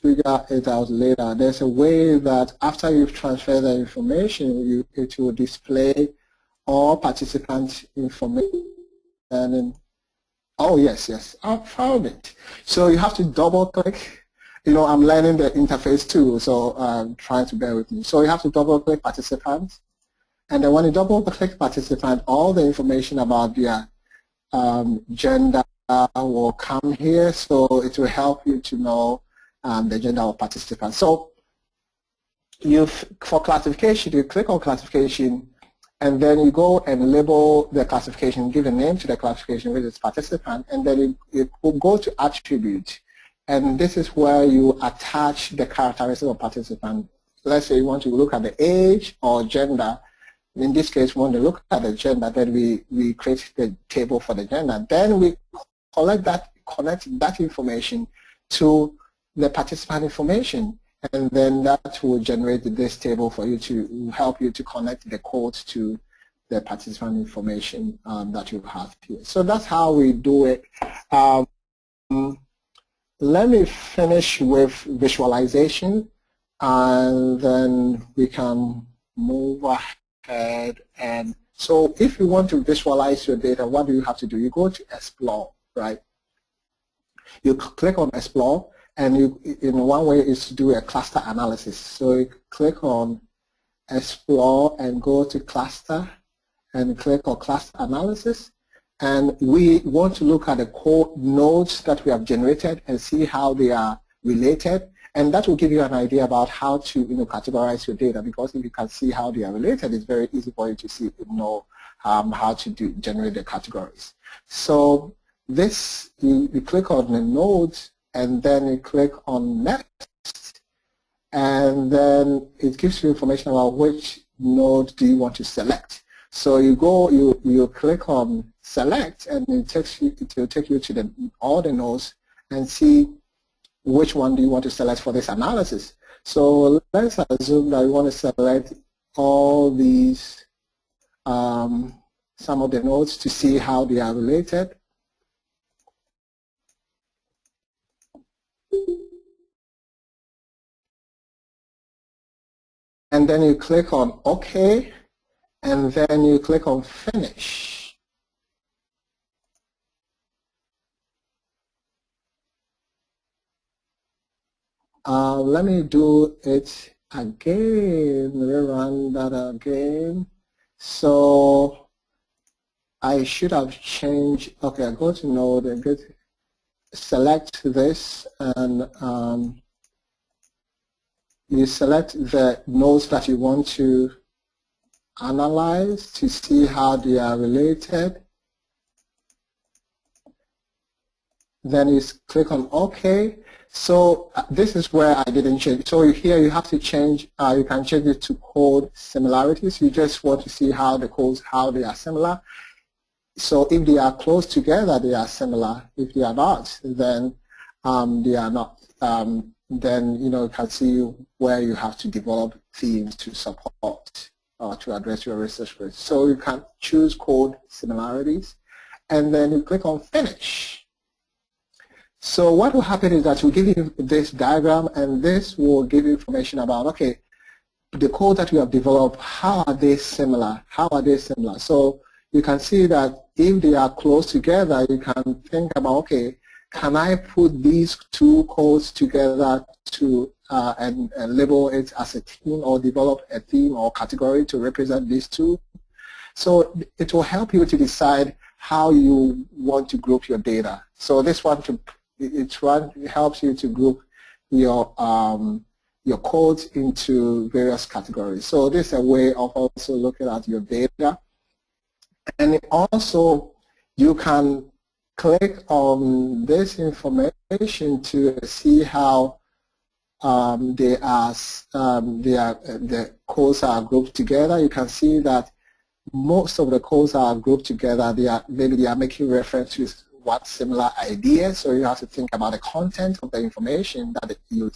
figure it out later. There's a way that after you've transferred the information, it will display all participant information. And then, oh yes, I found it. So you have to double click. You know, I'm learning the interface too, so trying to bear with me. So you have to double click participant, and then when you double click participant, all the information about their gender will come here, so it will help you to know the gender of participants. So for classification, you click on classification, and then you go and label the classification, give a name to the classification, which is participant, and then you will go to attribute, and this is where you attach the characteristic of participant. Let's say you want to look at the age or gender. In this case, we want to look at the gender, then we create the table for the gender. Then we connect that information to the participant information, and then that will generate this table for you to help you to connect the codes to the participant information that you have here. So that's how we do it. Let me finish with visualization, and then we can move ahead. And so if you want to visualize your data, what do you have to do? You go to Explore, right? You click on Explore, and in one way is to do a cluster analysis. So you click on Explore and go to Cluster and click on Cluster Analysis. And we want to look at the core nodes that we have generated and see how they are related. And that will give you an idea about how to categorize your data, because if you can see how they are related, it's very easy for you to see, how to generate the categories. So this, you click on the nodes, and then you click on Next, and then it gives you information about which node do you want to select. So you click on Select, and it will take you to all the nodes and see which one do you want to select for this analysis. So let's assume that we want to select all these, some of the nodes to see how they are related. and then you click on OK, and then you click on Finish. Let me do it again, rerun that again. So I should have changed, okay, I go to Node and select this, and you select the nodes that you want to analyze to see how they are related. Then you click on OK. So this is where I didn't change. So here you have to change, you can change it to code similarities. You just want to see how the codes, how they are similar. So if they are close together, they are similar. If they are not, then they are not. Then you can see where you have to develop themes to support or to address your research goals. So you can choose code similarities, and then you click on Finish. So what will happen is that we'll give you this diagram, and this will give you information about, okay, the code that you have developed, how are they similar? How are they similar? So you can see that if they are close together, you can think about, okay, can I put these two codes together to and label it as a theme, or develop a theme or category to represent these two? So it will help you to decide how you want to group your data. So this one, it helps you to group your codes into various categories. So this is a way of also looking at your data. And also, you can click on this information to see how the codes are grouped together. You can see that most of the codes are grouped together. Maybe they are making reference to one similar idea. So you have to think about the content of the information that you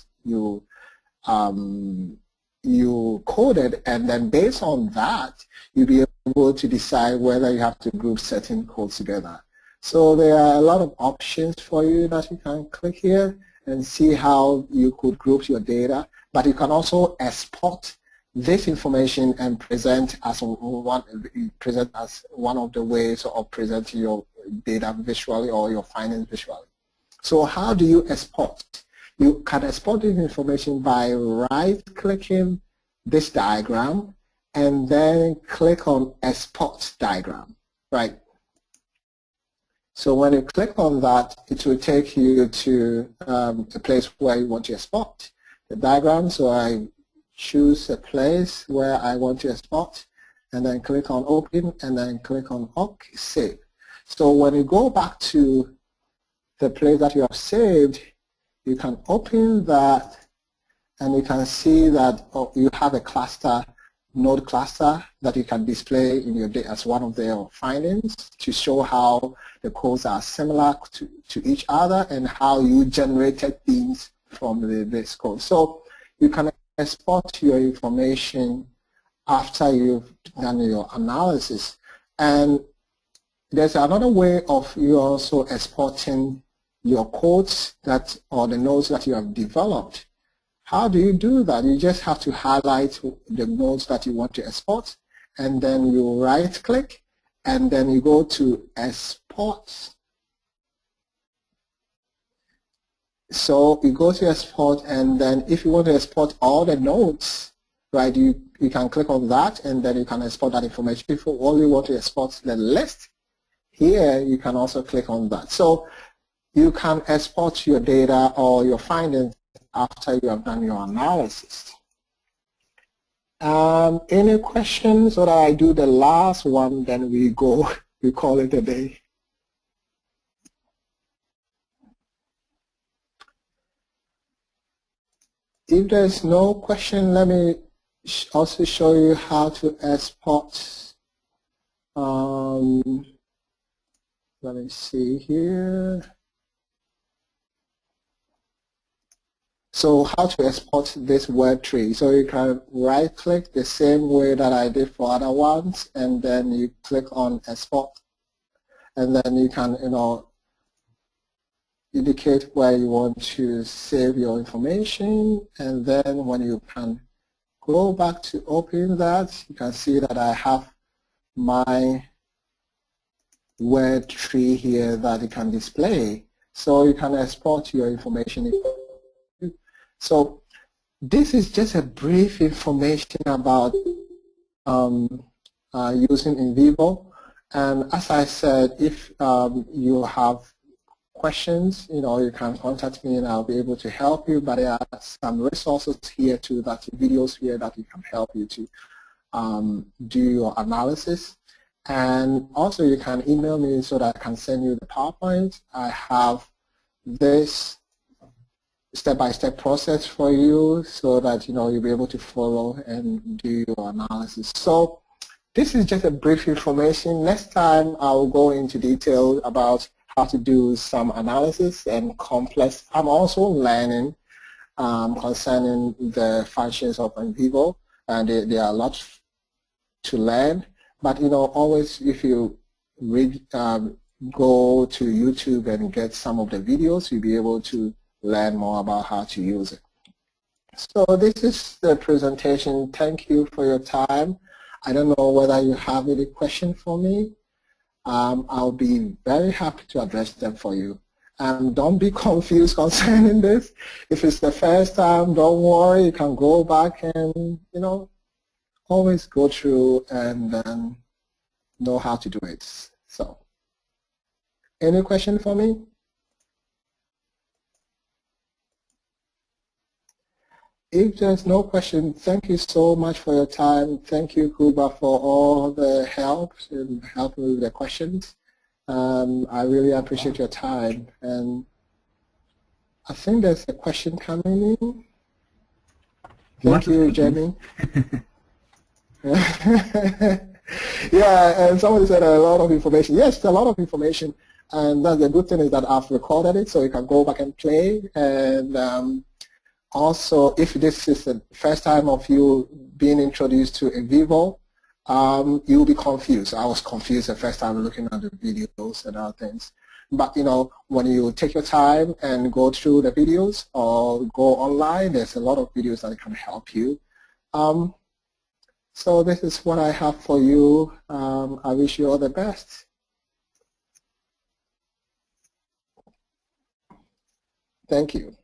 coded, and then based on that, you'll be able to decide whether you have to group certain codes together. So there are a lot of options for you that you can click here and see how you could group your data, but you can also export this information and present as one of the ways of presenting your data visually or your findings visually. So how do you export? You can export this information by right-clicking this diagram and then click on Export Diagram, right? So when you click on that, it will take you to a place where you want to export the diagram. So I choose a place where I want to export, and then click on Open, and then click on OK, Save. So when you go back to the place that you have saved, you can open that, and you can see that you have a cluster, node cluster, that you can display in your data as one of their findings to show how the codes are similar to each other and how you generated things from this code. So you can export your information after you've done your analysis. And there's another way of you also exporting your codes or the nodes that you have developed. How do you do that? You just have to highlight the nodes that you want to export, and then you right-click, and then you go to Export. So you go to Export, and then if you want to export all the nodes, right, you can click on that, and then you can export that information. If you only want to export the list, here you can also click on that. So you can export your data or your findings after you have done your analysis. Any questions, or I do the last one, then we call it a day. If there's no question, let me also show you how to export. Let me see here. So how to export this word tree. So you can right-click the same way that I did for other ones, and then you click on Export, and then you can indicate where you want to save your information, and then when you can go back to open that, you can see that I have my word tree here that you can display. So you can export your information. So this is just a brief information about using Nvivo. And as I said, if you have questions, you can contact me and I'll be able to help you. But there are some resources here too, videos here that can help you to do your analysis. And also you can email me so that I can send you the PowerPoint. I have this step-by-step process for you so that you'll be able to follow and do your analysis. So this is just a brief information. Next time I'll go into detail about how to do some analysis and complex. I'm also learning concerning the functions of Nvivo, and there are lots to learn. But always if you go to YouTube and get some of the videos, you'll be able to learn more about how to use it. So this is the presentation. Thank you for your time. I don't know whether you have any question for me. I'll be very happy to address them for you. Don't be confused concerning this. If it's the first time, don't worry. You can go back and, always go through and then know how to do it. So, any question for me? If there's no question, thank you so much for your time. Thank you, Kuba, for all the help and helping with the questions. I really appreciate your time. And I think there's a question coming in. Thank you, Jamie. Yeah, and somebody said a lot of information. Yes, a lot of information. And that's the good thing is that I've recorded it, so you can go back and play. And also, if this is the first time of you being introduced to Nvivo, you'll be confused. I was confused the first time looking at the videos and other things. But when you take your time and go through the videos or go online, there's a lot of videos that can help you. So this is what I have for you. I wish you all the best. Thank you.